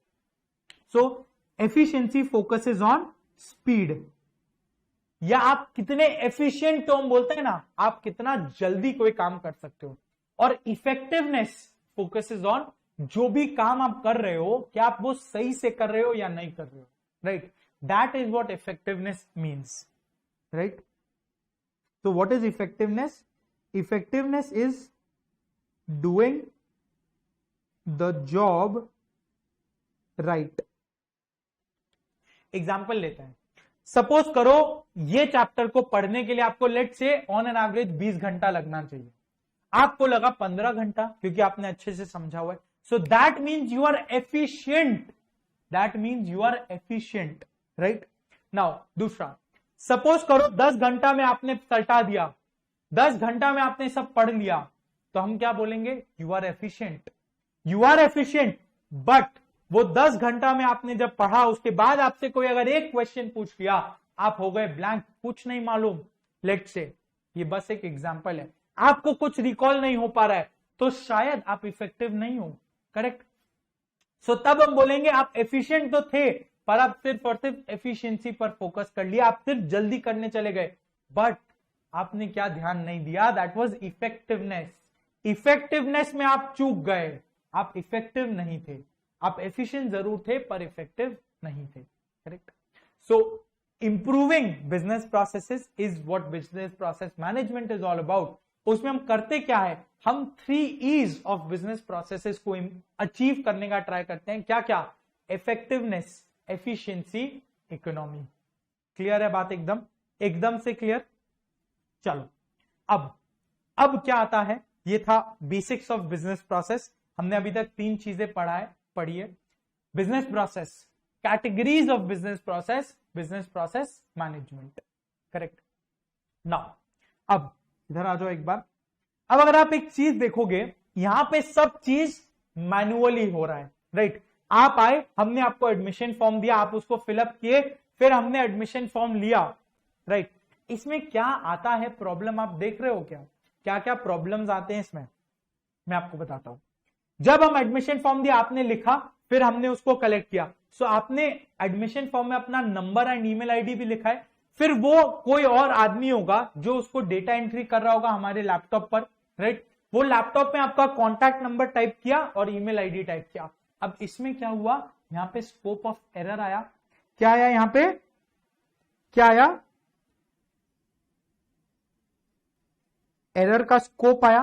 So efficiency focuses on speed, या आप कितने एफिशिएंट हो, हम बोलते हैं ना, आप कितना जल्दी कोई काम कर सकते हो। और इफेक्टिवनेस फोकसेस ऑन जो भी काम आप कर रहे हो, क्या आप वो सही से कर रहे हो या नहीं कर रहे हो, right. That is what effectiveness means, right. तो what is effectiveness, effectiveness is doing the job right. Example लेते हैं, सपोज करो ये चैप्टर को पढ़ने के लिए आपको लेट से ऑन एन एवरेज 20 घंटा लगना चाहिए, आपको लगा 15 घंटा क्योंकि आपने अच्छे से समझा हुआ है। So that means you are efficient, that means you are efficient, right. Now दूसरा, सपोज करो 10 घंटा में आपने सल्टा दिया, 10 घंटा में आपने सब पढ़ लिया, तो हम क्या बोलेंगे, you are efficient, you are efficient. But वो 10 घंटा में आपने जब पढ़ा, उसके बाद आपसे कोई अगर एक क्वेश्चन पूछ लिया, आप हो गए ब्लैंक, कुछ नहीं मालूम, लेट से, ये बस एक एग्जांपल है, आपको कुछ रिकॉल नहीं हो पा रहा है, तो शायद आप इफेक्टिव नहीं हो, करेक्ट। सो तब हम बोलेंगे आप एफिशिएंट तो थे, पर आप सिर्फ और सिर्फ एफिशिएंसी पर फोकस कर लिया, आप सिर्फ जल्दी करने चले गए, बट आपने क्या ध्यान नहीं दिया, दैट वाज इफेक्टिवनेस। इफेक्टिवनेस में आप चूक गए, आप इफेक्टिव नहीं थे, आप एफिशिएंट जरूर थे पर इफेक्टिव नहीं थे, correct. So improving business processes is what business process management is all about. उसमें हम करते क्या है, हम 3 E's ऑफ बिजनेस प्रोसेसेस को अचीव करने का ट्राई करते हैं। क्या क्या? Effectiveness, efficiency, economy. क्लियर है बात? एकदम एकदम से क्लियर। चलो अब क्या आता है, ये था बेसिक्स ऑफ बिजनेस प्रोसेस। हमने अभी तक 3 चीजें पढ़ी है। Business process, categories of business process management, correct. Now अब इधर आ जाओ एक बार। अब अगर आप एक चीज देखोगे, यहां पे सब चीज मैनुअली हो रहा है, राइट। आप आए, हमने आपको एडमिशन फॉर्म दिया, आप उसको फिलअप किए, फिर हमने एडमिशन फॉर्म लिया, राइट। इसमें क्या आता है प्रॉब्लम, आप देख रहे हो क्या क्या प्रॉब्लम्स आते हैं इसमें, मैं आपको बताता हूं। जब हम एडमिशन फॉर्म दिया, आपने लिखा, फिर हमने उसको कलेक्ट किया। सो आपने एडमिशन फॉर्म में अपना नंबर एंड ईमेल आईडी भी लिखा है। फिर वो कोई और आदमी होगा जो उसको डेटा एंट्री कर रहा होगा हमारे लैपटॉप पर, राइट। वो लैपटॉप में आपका कॉन्टैक्ट नंबर टाइप किया और ईमेल आईडी टाइप किया। अब इसमें क्या हुआ, यहां पे स्कोप ऑफ एरर आया। क्या आया यहां पे, क्या आया, एरर का स्कोप आया,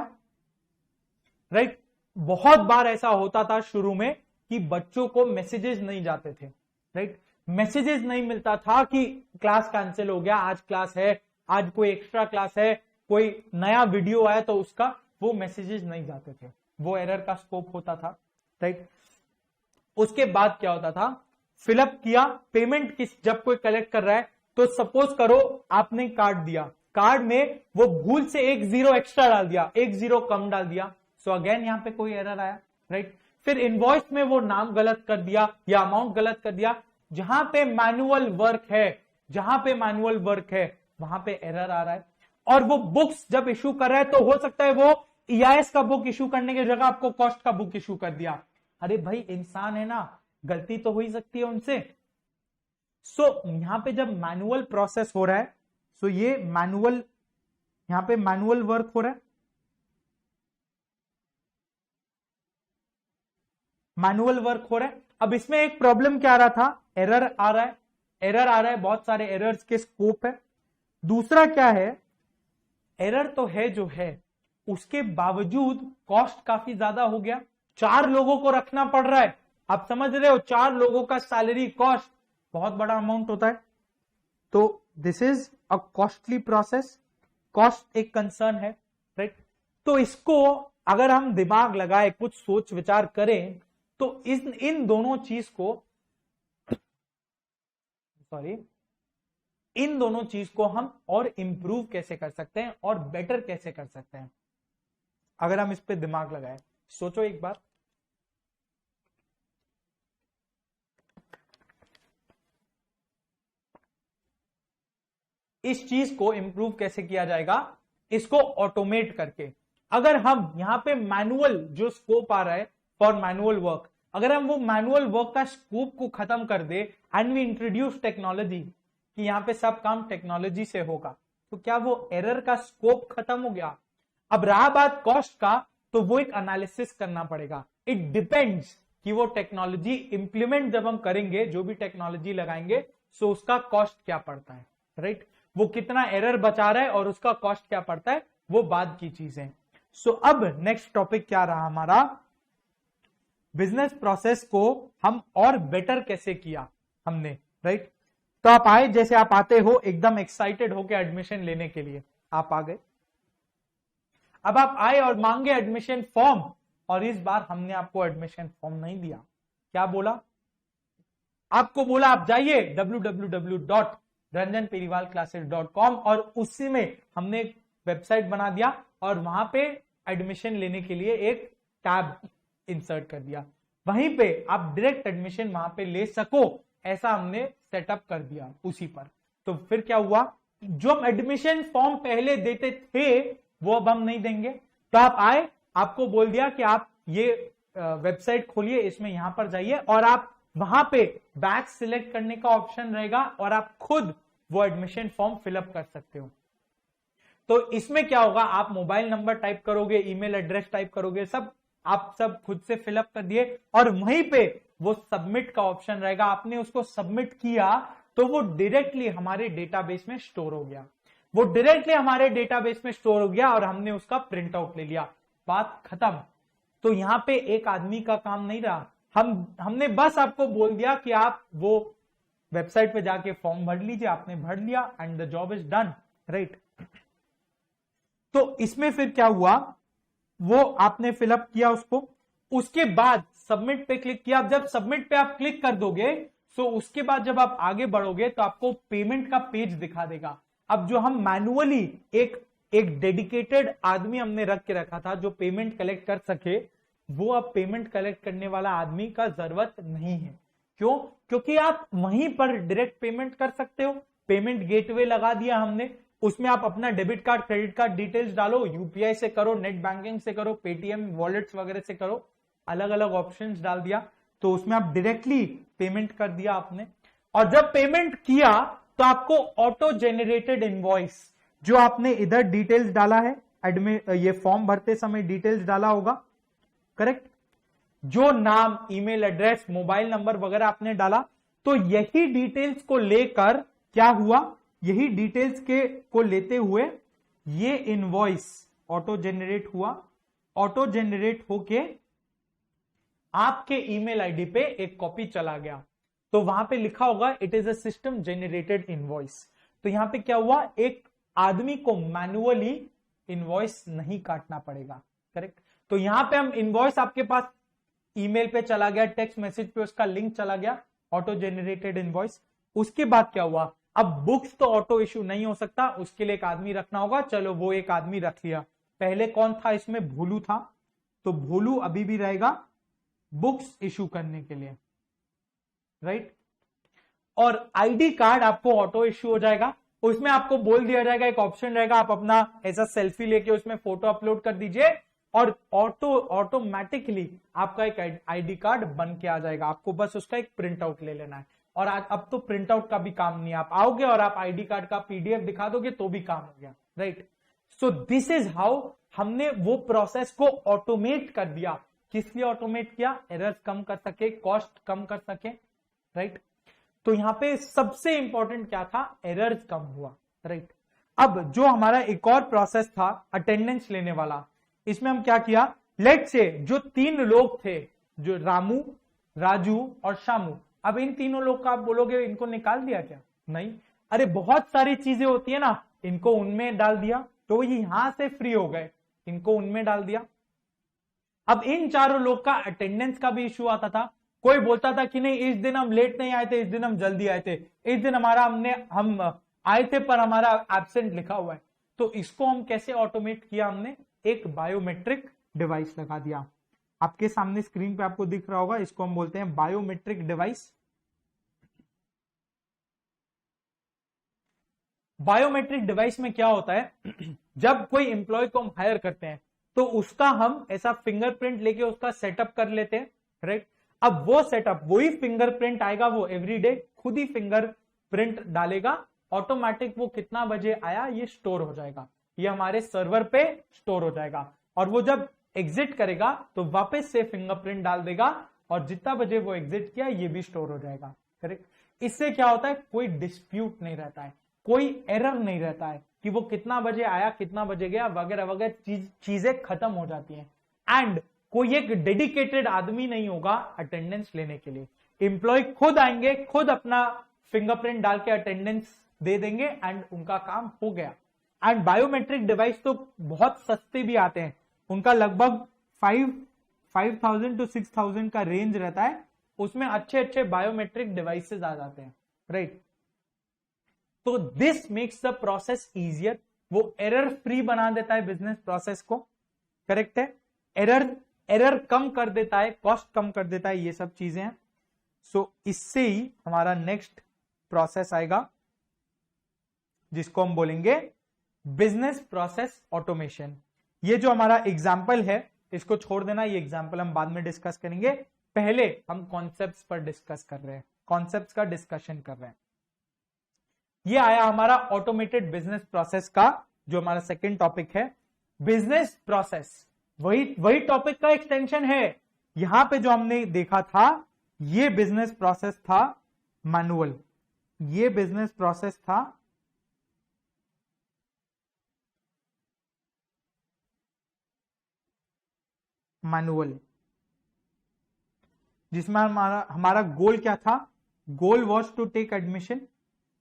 राइट। बहुत बार ऐसा होता था शुरू में कि बच्चों को मैसेजेस नहीं जाते थे, राइट। मैसेजेस नहीं मिलता था कि क्लास कैंसिल हो गया, आज क्लास है, आज कोई एक्स्ट्रा क्लास है, कोई नया वीडियो आया तो उसका वो मैसेजेस नहीं जाते थे, वो एरर का स्कोप होता था, राइट। उसके बाद क्या होता था, फिलअप किया, पेमेंट जब कोई कलेक्ट कर रहा है तो सपोज करो आपने कार्ड दिया, कार्ड में वो भूल से 1 0 एक्स्ट्रा डाल दिया, 1 0 कम डाल दिया, सो अगेन यहां पे कोई एरर आया, राइट। फिर इनवॉइस में वो नाम गलत कर दिया या अमाउंट गलत कर दिया। जहां पे मैनुअल वर्क है, वहां पे एरर आ रहा है। और वो बुक्स जब इशू कर रहा है तो हो सकता है वो ईआईएस का बुक इशू करने की जगह आपको कॉस्ट का बुक इशू कर दिया। अरे भाई इंसान है ना, गलती तो हो ही सकती है उनसे। सो यहां पे जब मैनुअल प्रोसेस हो रहा है, सो ये मैनुअल, यहां पे मैनुअल वर्क हो रहा है, मैनुअल वर्क हो रहा है। अब इसमें एक प्रॉब्लम क्या आ रहा था, एरर आ रहा है, बहुत सारे एरर्स के स्कोप है। दूसरा क्या है, एरर तो है जो है, उसके बावजूद कॉस्ट काफी ज्यादा हो गया, 4 लोगों को रखना पड़ रहा है। आप समझ रहे हो, 4 लोगों का सैलरी कॉस्ट बहुत बड़ा अमाउंट होता है। तो this is a costly process, cost एक कंसर्न है, राइट। तो इसको अगर हम दिमाग लगाए, कुछ सोच विचार करें, तो इन दोनों चीज को हम और इंप्रूव कैसे कर सकते हैं और बेटर कैसे कर सकते हैं, अगर हम इस पे दिमाग लगाए। सोचो एक बार, इस चीज को इंप्रूव कैसे किया जाएगा, इसको ऑटोमेट करके। अगर हम यहां पे मैनुअल जो स्कोप आ रहा है फॉर मैनुअल वर्क, अगर हम वो मैनुअल वर्क का स्कोप को खत्म कर दे एंड वी इंट्रोड्यूस टेक्नोलॉजी, कि यहां पे सब काम टेक्नोलॉजी से होगा, तो क्या वो एरर का स्कोप खत्म हो गया। अब रहा बात कॉस्ट का, तो वो एक एनालिसिस करना पड़ेगा। इट डिपेंड्स कि वो टेक्नोलॉजी इंप्लीमेंट जब हम करेंगे, जो भी टेक्नोलॉजी लगाएंगे, सो उसका कॉस्ट क्या पड़ता है, राइट। वो कितना एरर बचा रहा है और उसका कॉस्ट क्या पड़ता है, वो बाद की चीज है। सो अब नेक्स्ट टॉपिक क्या रहा हमारा, बिजनेस प्रोसेस को हम और बेटर कैसे किया हमने, राइट। तो आप आए, जैसे आप आते हो एकदम एक्साइटेड होकर एडमिशन लेने के लिए, आप आ गए। अब आप आए और मांगे एडमिशन फॉर्म, और इस बार हमने आपको एडमिशन फॉर्म नहीं दिया। क्या बोला आपको, बोला आप जाइए www.ranjanperivalclasses.com, और उसी में हमने एक वेबसाइट बना दिया और वहां पे एडमिशन लेने के लिए एक टैब इंसर्ट कर दिया। वहीं पे आप डायरेक्ट एडमिशन वहां पे ले सको, ऐसा हमने सेटअप कर दिया उसी पर। तो फिर क्या हुआ, जो हम एडमिशन फॉर्म पहले देते थे वो अब हम नहीं देंगे। तो आप आए, आपको बोल दिया कि आप ये वेबसाइट खोलिए, इसमें यहां पर जाइए और आप वहां पे बैच सिलेक्ट करने का ऑप्शन रहेगा और आप खुद वो एडमिशन फॉर्म फिलअप कर सकते हो। तो इसमें क्या होगा, आप मोबाइल नंबर टाइप करोगे, ईमेल एड्रेस टाइप करोगे, सब आप सब खुद से फिलअप कर दिए और वहीं पे वो सबमिट का ऑप्शन रहेगा। आपने उसको सबमिट किया तो वो डायरेक्टली हमारे डेटाबेस में स्टोर हो गया, वो डायरेक्टली हमारे डेटाबेस में स्टोर हो गया और हमने उसका प्रिंट आउट ले लिया, बात खत्म। तो यहां पे एक आदमी का काम नहीं रहा, हमने बस आपको बोल दिया कि आप वो वेबसाइट पे जाके फॉर्म भर लीजिए, आपने भर लिया and the job is done, right. तो इसमें फिर क्या हुआ, वो आपने फिलअप किया उसको, उसके बाद सबमिट पे क्लिक किया। जब सबमिट पे आप क्लिक कर दोगे तो उसके बाद जब आप आगे बढ़ोगे तो आपको पेमेंट का पेज दिखा देगा। अब जो हम मैनुअली एक डेडिकेटेड आदमी हमने रख के रखा था जो पेमेंट कलेक्ट कर सके, वो अब पेमेंट कलेक्ट करने वाला आदमी का जरूरत नहीं है। क्यों? क्योंकि आप वहीं पर डायरेक्ट पेमेंट कर सकते हो। पेमेंट गेटवे लगा दिया हमने, उसमें आप अपना debit card credit card details डालो, यूपीआई से करो, नेट बैंकिंग से करो, पेटीएम वॉलेट्स वगैरह से करो, अलग अलग ऑप्शंस डाल दिया, तो उसमें आप डायरेक्टली पेमेंट कर दिया आपने। और जब पेमेंट किया तो आपको ऑटो जेनरेटेड इनवॉइस, जो आपने इधर डिटेल्स डाला है, एडमिट ये फॉर्म भरते समय डिटेल्स डाला होगा, करेक्ट, जो नाम, ईमेल एड्रेस, मोबाइल नंबर वगैरह आपने डाला, तो यही डिटेल्स को लेकर क्या हुआ, यही डिटेल्स के को लेते हुए ये इनवॉइस ऑटो जेनरेट हुआ। ऑटो जेनरेट होके आपके ईमेल आईडी पे एक कॉपी चला गया, तो वहां पे लिखा होगा it is a system generated invoice. तो यहां पे क्या हुआ, एक आदमी को मैनुअली इनवॉइस नहीं काटना पड़ेगा, करेक्ट। तो यहां पे हम इनवॉइस आपके पास ईमेल पे चला गया, टेक्स्ट मैसेज पे उसका लिंक चला गया, ऑटो जेनरेटेड इनवॉइस। उसके बाद क्या हुआ, अब बुक्स तो ऑटो इश्यू नहीं हो सकता, उसके लिए एक आदमी रखना होगा, चलो वो एक आदमी रख लिया। पहले कौन था इसमें, भोलू था, तो भोलू अभी भी रहेगा बुक्स इशू करने के लिए, राइट। और आईडी कार्ड आपको ऑटो इश्यू हो जाएगा, उसमें आपको बोल दिया जाएगा, एक ऑप्शन रहेगा, आप अपना ऐसा सेल्फी लेके उसमें फोटो अपलोड कर दीजिए और ऑटोमेटिकली आपका एक आईडी कार्ड बन के आ जाएगा। आपको बस उसका एक प्रिंट आउट ले लेना है। और अब तो प्रिंट आउट का भी काम नहीं, आप आओगे और आप आईडी कार्ड का पीडीएफ दिखा दोगे तो भी काम हो गया, right. So this is how हमने वो प्रोसेस को ऑटोमेट कर दिया। किस लिए ऑटोमेट किया, एरर्स कम कर सके, कॉस्ट कम कर सके, राइट। तो यहां पे सबसे इंपॉर्टेंट क्या था, एरर्स कम हुआ, राइट। अब जो हमारा एक और प्रोसेस था अटेंडेंस लेने वाला, इसमें हम क्या किया, लेट से जो 3 लोग थे, जो रामू, राजू और शामू, अब इन तीनों लोग का आप बोलोगे इनको निकाल दिया क्या, नहीं, अरे बहुत सारी चीजें होती है ना, इनको उनमें डाल दिया तो ये यहां से फ्री हो गए, इनको उनमें डाल दिया। अब इन चारों लोग का अटेंडेंस का भी इश्यू आता था, कोई बोलता था कि नहीं इस दिन हम लेट नहीं आए थे, इस दिन हम जल्दी आए थे, इस दिन हम आए थे पर हमारा एब्सेंट लिखा हुआ है। तो इसको हम कैसे ऑटोमेट किया, हमने एक बायोमेट्रिक डिवाइस लगा दिया। आपके सामने स्क्रीन पे आपको दिख रहा होगा, इसको हम बोलते हैं बायोमेट्रिक डिवाइस। बायोमेट्रिक डिवाइस में क्या होता है, जब कोई एम्प्लॉय को हम हायर करते हैं तो उसका हम ऐसा फिंगरप्रिंट लेके उसका सेटअप कर लेते हैं, राइट। अब वो सेटअप, वही फिंगरप्रिंट आएगा, वो एवरीडे खुद ही फिंगरप्रिंट डालेगा, ऑटोमेटिक वो कितना बजे आया ये स्टोर हो जाएगा, ये हमारे सर्वर पे स्टोर हो जाएगा। और वो जब एग्जिट करेगा तो वापस से फिंगरप्रिंट डाल देगा और जितना बजे वो एग्जिट किया ये भी स्टोर हो जाएगा, करेक्ट। इससे क्या होता है, कोई डिस्प्यूट नहीं रहता है, कोई एरर नहीं रहता है कि वो कितना बजे आया, कितना बजे गया, वगैरह वगैरह चीजें खत्म हो जाती हैं। एंड कोई एक डेडिकेटेड आदमी नहीं होगा अटेंडेंस लेने के लिए, एम्प्लॉय खुद आएंगे, खुद अपना फिंगरप्रिंट डाल के अटेंडेंस दे देंगे एंड उनका काम हो गया। एंड बायोमेट्रिक डिवाइस तो बहुत सस्ते भी आते हैं, उनका लगभग 5,000 to 6,000 का रेंज रहता है, उसमें अच्छे अच्छे बायोमेट्रिक डिवाइसेस आ जाते हैं, राइट। तो this makes the process easier, वो एरर फ्री बना देता है बिजनेस प्रोसेस को, करेक्ट है। एरर कम कर देता है, कॉस्ट कम कर देता है, ये सब चीजें हैं। सो इससे ही हमारा नेक्स्ट प्रोसेस आएगा जिसको हम बोलेंगे बिजनेस प्रोसेस ऑटोमेशन। ये जो हमारा एग्जाम्पल है इसको छोड़ देना, ये एग्जाम्पल हम बाद में डिस्कस करेंगे, पहले हम कॉन्सेप्ट्स पर डिस्कस कर रहे हैं, कॉन्सेप्ट्स का डिस्कशन कर रहे हैं। ये आया हमारा ऑटोमेटेड बिजनेस प्रोसेस का जो हमारा सेकंड टॉपिक है बिजनेस प्रोसेस, वही टॉपिक का एक्सटेंशन है। यहां पे जो हमने देखा था ये बिजनेस प्रोसेस था मैनुअल, ये बिजनेस प्रोसेस था मैनुअल, जिसमें हमारा गोल क्या था, goal was to take admission,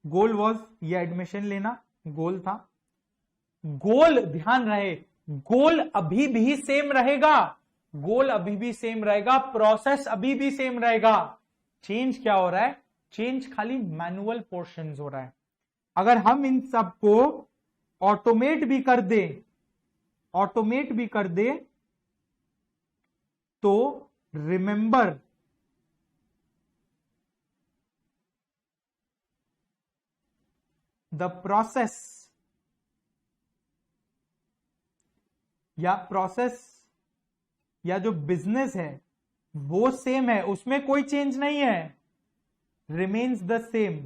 goal was ये एडमिशन लेना गोल था। गोल ध्यान रहे, गोल अभी भी सेम रहेगा, गोल अभी भी सेम रहेगा, प्रोसेस अभी भी सेम रहेगा। चेंज क्या हो रहा है, चेंज खाली मैनुअल पोर्शंस हो रहा है। अगर हम इन सबको ऑटोमेट भी कर दे, ऑटोमेट भी कर दे तो रिमेंबर द प्रोसेस या जो बिजनेस है वो सेम है, उसमें कोई चेंज नहीं है, रिमेन्स द सेम।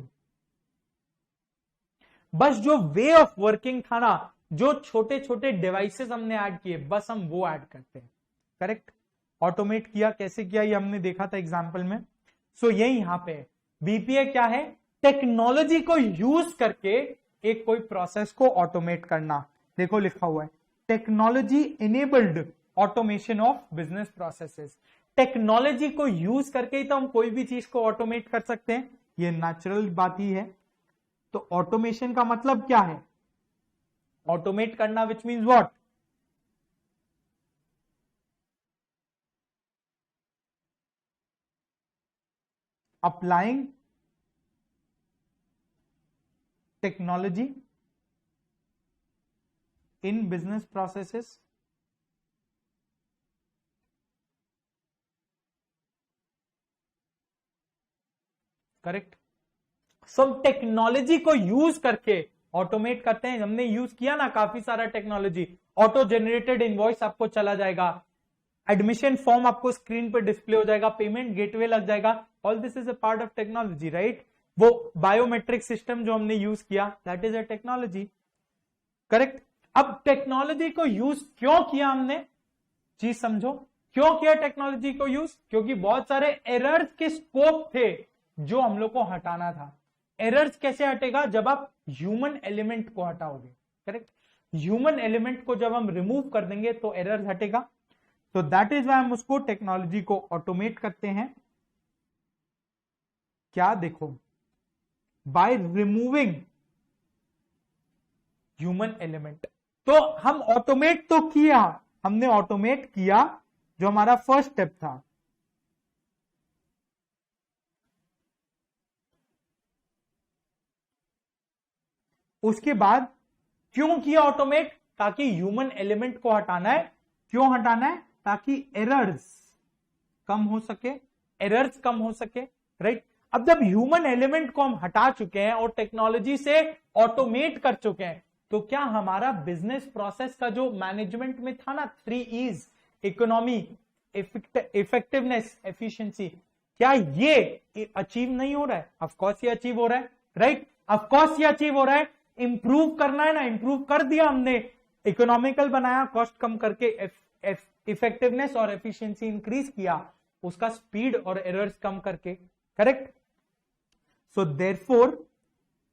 बस जो वे ऑफ वर्किंग था ना, जो छोटे छोटे डिवाइसेस हमने ऐड किए, बस हम वो ऐड करते हैं। करेक्ट, ऑटोमेट किया, कैसे किया ये हमने देखा था एग्जाम्पल में। सो ये यहां पे बीपीए क्या है, टेक्नोलॉजी को यूज करके एक कोई प्रोसेस को ऑटोमेट करना। देखो लिखा हुआ है technology enabled automation of business processes. Technology को यूज करके ही तो हम कोई भी चीज को ऑटोमेट कर सकते हैं, ये नेचुरल बात ही है। तो ऑटोमेशन का मतलब क्या है, ऑटोमेट करना, which means what, applying technology in business processes. Correct, सब टेक्नोलॉजी को यूज करके ऑटोमेट करते हैं। हमने यूज किया ना काफी सारा टेक्नोलॉजी, ऑटो जनरेटेड इनवॉइस आपको चला जाएगा, एडमिशन फॉर्म आपको स्क्रीन पर डिस्प्ले हो जाएगा, पेमेंट गेटवे लग जाएगा, all this is a part of technology, right. वो बायोमेट्रिक सिस्टम जो हमने यूज किया, that is a technology. Correct, अब टेक्नोलॉजी को यूज क्यों किया हमने, चीज समझो, क्यों किया टेक्नोलॉजी को यूज, क्योंकि बहुत सारे एरर्स के स्कोप थे जो हम लोग को हटाना था। एरर्स कैसे हटेगा, जब आप ह्यूमन एलिमेंट को हटाओगे। करेक्ट, ह्यूमन एलिमेंट को जब हम रिमूव कर देंगे तो एरर हटेगा। तो दैट इज वाई हम उसको टेक्नोलॉजी को ऑटोमेट करते हैं। क्या, देखो, बाय रिमूविंग ह्यूमन एलिमेंट। तो हम ऑटोमेट तो किया, हमने ऑटोमेट किया, जो हमारा फर्स्ट स्टेप था। उसके बाद क्यों किया ऑटोमेट, ताकि ह्यूमन एलिमेंट को हटाना है। क्यों हटाना है, ताकि एरर्स कम हो सके, एरर्स कम हो सके, राइट। अब जब ह्यूमन एलिमेंट को हम हटा चुके हैं और टेक्नोलॉजी से ऑटोमेट कर चुके हैं, तो क्या हमारा बिजनेस प्रोसेस का जो मैनेजमेंट में था ना 3 E's, इकोनॉमी, इफेक्टिवनेस, एफिशिएंसी, क्या ये अचीव नहीं हो रहा है? ऑफ कोर्स ये अचीव हो रहा है, राइट, ऑफ कोर्स ये अचीव हो रहा है। इंप्रूव करना है ना, इंप्रूव कर दिया हमने, इकोनॉमिकल बनाया, कॉस्ट कम करके इफेक्टिवनेस और एफिशिएंसी इंक्रीज किया, उसका स्पीड और एरर्स कम करके। Correct, so therefore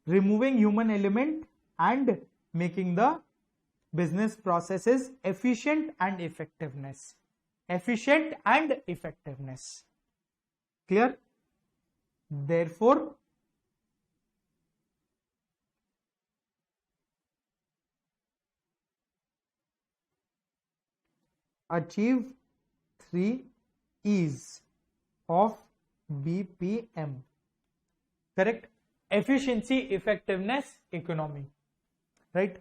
removing human element and making the business processes efficient and effectiveness, efficient and effectiveness, clear? Therefore achieve 3 E's of BPM. Correct, efficiency, effectiveness, economy, right?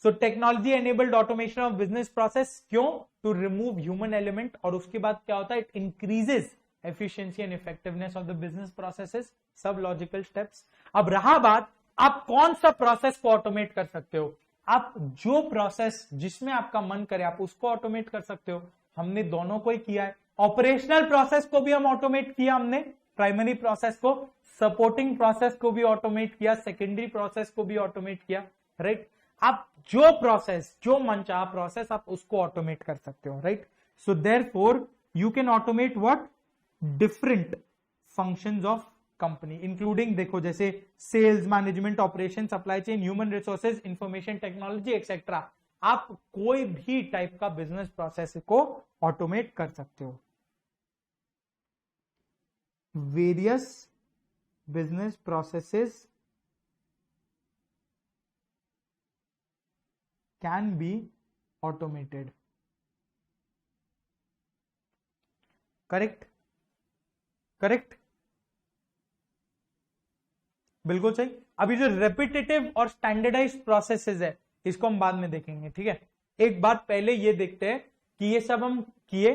So technology enabled automation of business process, क्यों? To remove human element, और उसके बाद क्या होता है, it increases efficiency and effectiveness of the business processes, सब logical steps। अब रहा बात, आप कौन सा प्रोसेस को ऑटोमेट कर सकते हो। आप जो प्रोसेस जिसमें आपका मन करे आप उसको ऑटोमेट कर सकते हो। हमने दोनों को ही किया है, ऑपरेशनल प्रोसेस को भी हम ऑटोमेट किया हमने, प्राइमरी प्रोसेस को, सपोर्टिंग प्रोसेस को भी ऑटोमेट किया, सेकेंडरी प्रोसेस को भी ऑटोमेट किया, राइट। आप जो प्रोसेस, जो मनचाहा प्रोसेस, आप उसको ऑटोमेट कर सकते हो, right. So therefore you can automate what, different functions of company including, देखो जैसे sales, management, operation, supply chain, human resources, information technology etcetera. आप कोई भी टाइप का बिजनेस प्रोसेस को ऑटोमेट कर सकते हो। Various business processes can be automated, correct, correct, बिल्कुल सही। अभी जो रेपिटेटिव और स्टैंडर्डाइज्ड प्रोसेसेस है इसको हम बाद में देखेंगे, ठीक है। एक बात पहले ये देखते हैं कि ये सब हम किए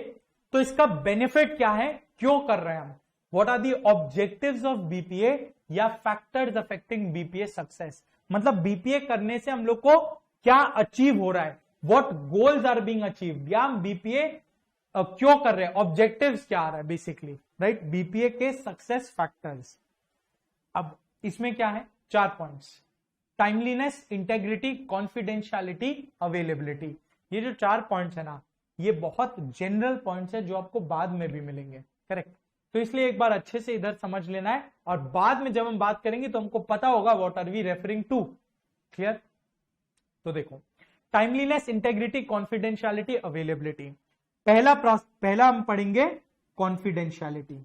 तो इसका बेनिफिट क्या है, क्यों कर रहे हैं हम, what are the objectives of BPA या फैक्टर्स अफेक्टिंग बीपीए सक्सेस। मतलब बीपीए करने से हम लोग को क्या अचीव हो रहा है, what goals are being achieved, या हम बीपीए क्यों कर रहे हैं, ऑब्जेक्टिव्स क्या आ रहा है बेसिकली, राइट। बीपीए के सक्सेस फैक्टर्स। अब इसमें क्या है, 4 points, timeliness, integrity, confidentiality, availability. ये जो 4 पॉइंट्स है ना, ये बहुत जनरल पॉइंट्स है जो आपको बाद में भी मिलेंगे, करेक्ट। तो इसलिए एक बार अच्छे से इधर समझ लेना है, और बाद में जब हम बात करेंगे तो हमको पता होगा what are we referring to, clear. तो देखो, टाइमलीनेस, इंटेग्रिटी, कॉन्फिडेंशियलिटी, अवेलेबिलिटी। पहला हम पढ़ेंगे कॉन्फिडेंशियलिटी।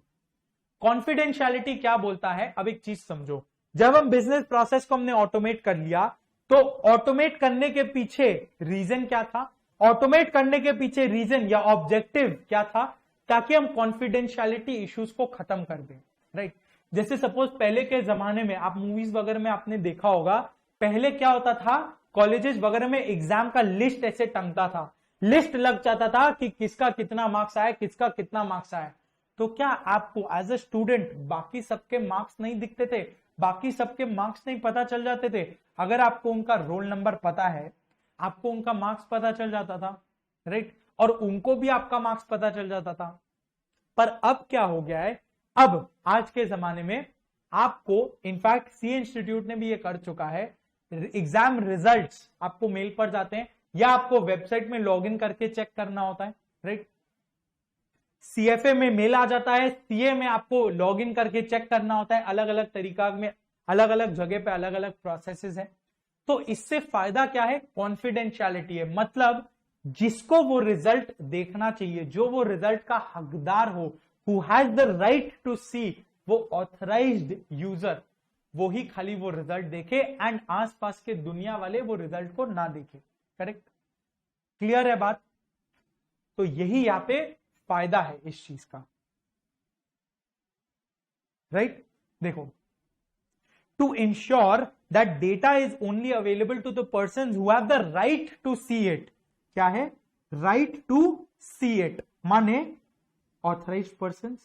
कॉन्फिडेंशियलिटी क्या बोलता है, अब एक चीज समझो, जब हम बिजनेस प्रोसेस को हमने ऑटोमेट कर लिया तो ऑटोमेट करने के पीछे रीजन क्या था, ऑटोमेट करने के पीछे रीजन या ऑब्जेक्टिव क्या था, ताकि हम कॉन्फिडेंशियलिटी इश्यूज को खत्म कर दें, राइट। जैसे सपोज पहले के जमाने में, आप मूवीज वगैरह में आपने देखा होगा, पहले क्या होता था, कॉलेजेस वगैरह में एग्जाम का लिस्ट ऐसे टंगता था, लिस्ट लग जाता था कि किसका कितना मार्क्स आया, किसका कितना मार्क्स आया। तो क्या आपको एज अ स्टूडेंट बाकी सबके मार्क्स नहीं दिखते थे, बाकी सबके मार्क्स नहीं पता चल जाते थे? अगर आपको उनका रोल नंबर पता है, आपको उनका मार्क्स पता चल जाता था, राइट, और उनको भी आपका मार्क्स पता चल जाता था। पर अब क्या हो गया है, अब आज के जमाने में आपको, इनफैक्ट सी इंस्टीट्यूट ने भी ये कर चुका है, एग्जाम रिजल्ट्स आपको मेल पर जाते हैं या आपको वेबसाइट में लॉगिन करके चेक करना होता है, राइट। सीएफए में मेल आ जाता है, सीए में आपको लॉगिन करके चेक करना होता है, अलग अलग तरीका में, अलग अलग जगह पे अलग अलग प्रोसेसेस है। तो इससे फायदा क्या है, कॉन्फिडेंशियलिटी है। मतलब जिसको वो रिजल्ट देखना चाहिए, जो वो रिजल्ट का हकदार हो, who has the right to see, वो ऑथराइज्ड यूजर, वो ही खाली वो रिजल्ट देखे, एंड आसपास के दुनिया वाले वो रिजल्ट को ना देखे, करेक्ट, क्लियर है बात। तो यही यहां पे फायदा है इस चीज का, राइट। देखो, to ensure that data is only available to the person who have the right to see it. क्या है, राइट टू सी इट, माने ऑथराइज्ड पर्सन,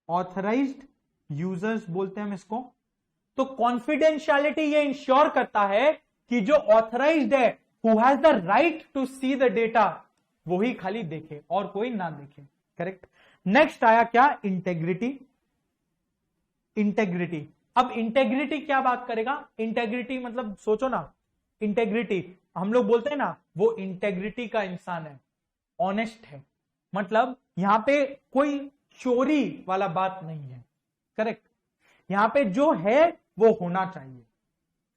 ऑथराइज्ड यूजर्स बोलते हैं हम इसको। तो कॉन्फिडेंशियलिटी ये इंश्योर करता है कि जो ऑथराइज्ड है, who has the right to see the data, वो ही खाली देखे और कोई ना देखे, करेक्ट। नेक्स्ट आया क्या, इंटेग्रिटी। इंटेग्रिटी, अब इंटेग्रिटी क्या बात करेगा, इंटेग्रिटी मतलब सोचो ना, इंटेग्रिटी हम लोग बोलते हैं ना, वो इंटेग्रिटी का इंसान है, ऑनेस्ट है, मतलब यहां पे कोई चोरी वाला बात नहीं है, करेक्ट। यहां पे जो है वो होना चाहिए,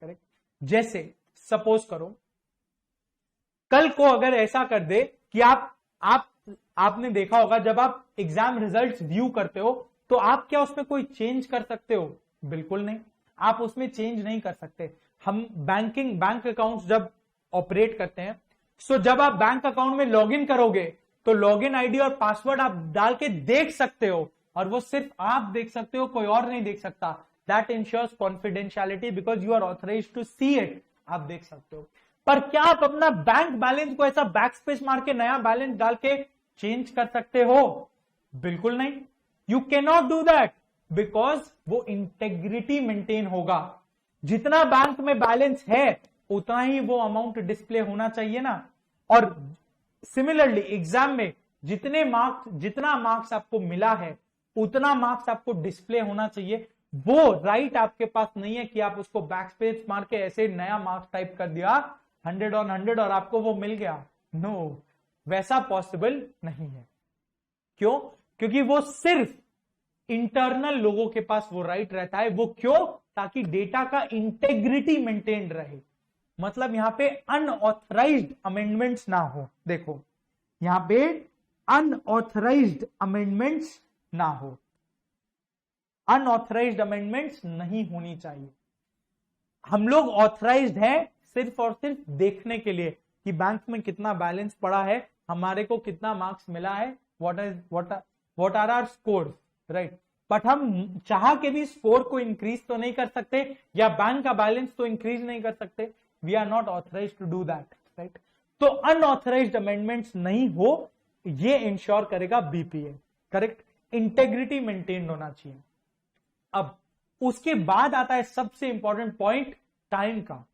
करेक्ट। जैसे सपोज करो, कल को अगर ऐसा कर दे कि आपने देखा होगा जब आप एग्जाम रिजल्ट्स व्यू करते हो तो आप क्या उसमें कोई चेंज कर सकते हो? बिल्कुल नहीं, आप उसमें चेंज नहीं कर सकते। हम बैंक अकाउंट जब ऑपरेट करते हैं, सो जब आप बैंक अकाउंट में लॉगिन करोगे तो लॉगिन आईडी और पासवर्ड आप डाल के देख सकते हो, और वो सिर्फ आप देख सकते हो, कोई और नहीं देख सकता। That ensures confidentiality because you are authorised to see it, आप देख सकते हो। पर क्या आप अपना बैंक बैलेंस को ऐसा बैक स्पेस मार के नया बैलेंस डाल के चेंज कर सकते हो? बिल्कुल नहीं, you can not do that, because वो इंटेग्रिटी मेंटेन होगा। जितना बैंक में बैलेंस है उतना ही वो अमाउंट डिस्प्ले होना चाहिए ना। और सिमिलरली एग्जाम में जितना मार्क्स आपको मिला है उतना मार्क्स आपको डिस्प्ले होना चाहिए, वो राइट आपके पास नहीं है कि आप उसको बैकस्पेस मार के ऐसे नया मार्क्स टाइप कर दिया 100 on 100 और आपको वो मिल गया। नो, वैसा पॉसिबल नहीं है। क्यों? क्योंकि वो सिर्फ इंटरनल लोगों के पास वो राइट रहता है। वो क्यों? ताकि डेटा का इंटेग्रिटी मेंटेन रहे। मतलब यहां पे अनऑथराइज्ड अमेंडमेंट्स ना हो। देखो यहां पे अनऑथराइज्ड अमेंडमेंट्स ना हो, अनऑथराइज्ड अमेंडमेंट्स नहीं होनी चाहिए। हम लोग ऑथराइज्ड है सिर्फ और सिर्फ देखने के लिए कि बैंक में कितना बैलेंस पड़ा है, हमारे को कितना मार्क्स मिला है, what are our scores, right. But हम चाह के भी स्कोर को इंक्रीज तो नहीं कर सकते या बैंक का बैलेंस तो इंक्रीज नहीं कर सकते। We are not authorised to do that, right. तो अनऑथराइज्ड अमेंडमेंट्स नहीं हो, ये इंश्योर करेगा बीपीए, करेक्ट। इंटेग्रिटी मेंटेन होना चाहिए। अब उसके बाद आता है सबसे इंपॉर्टेंट पॉइंट, टाइम का।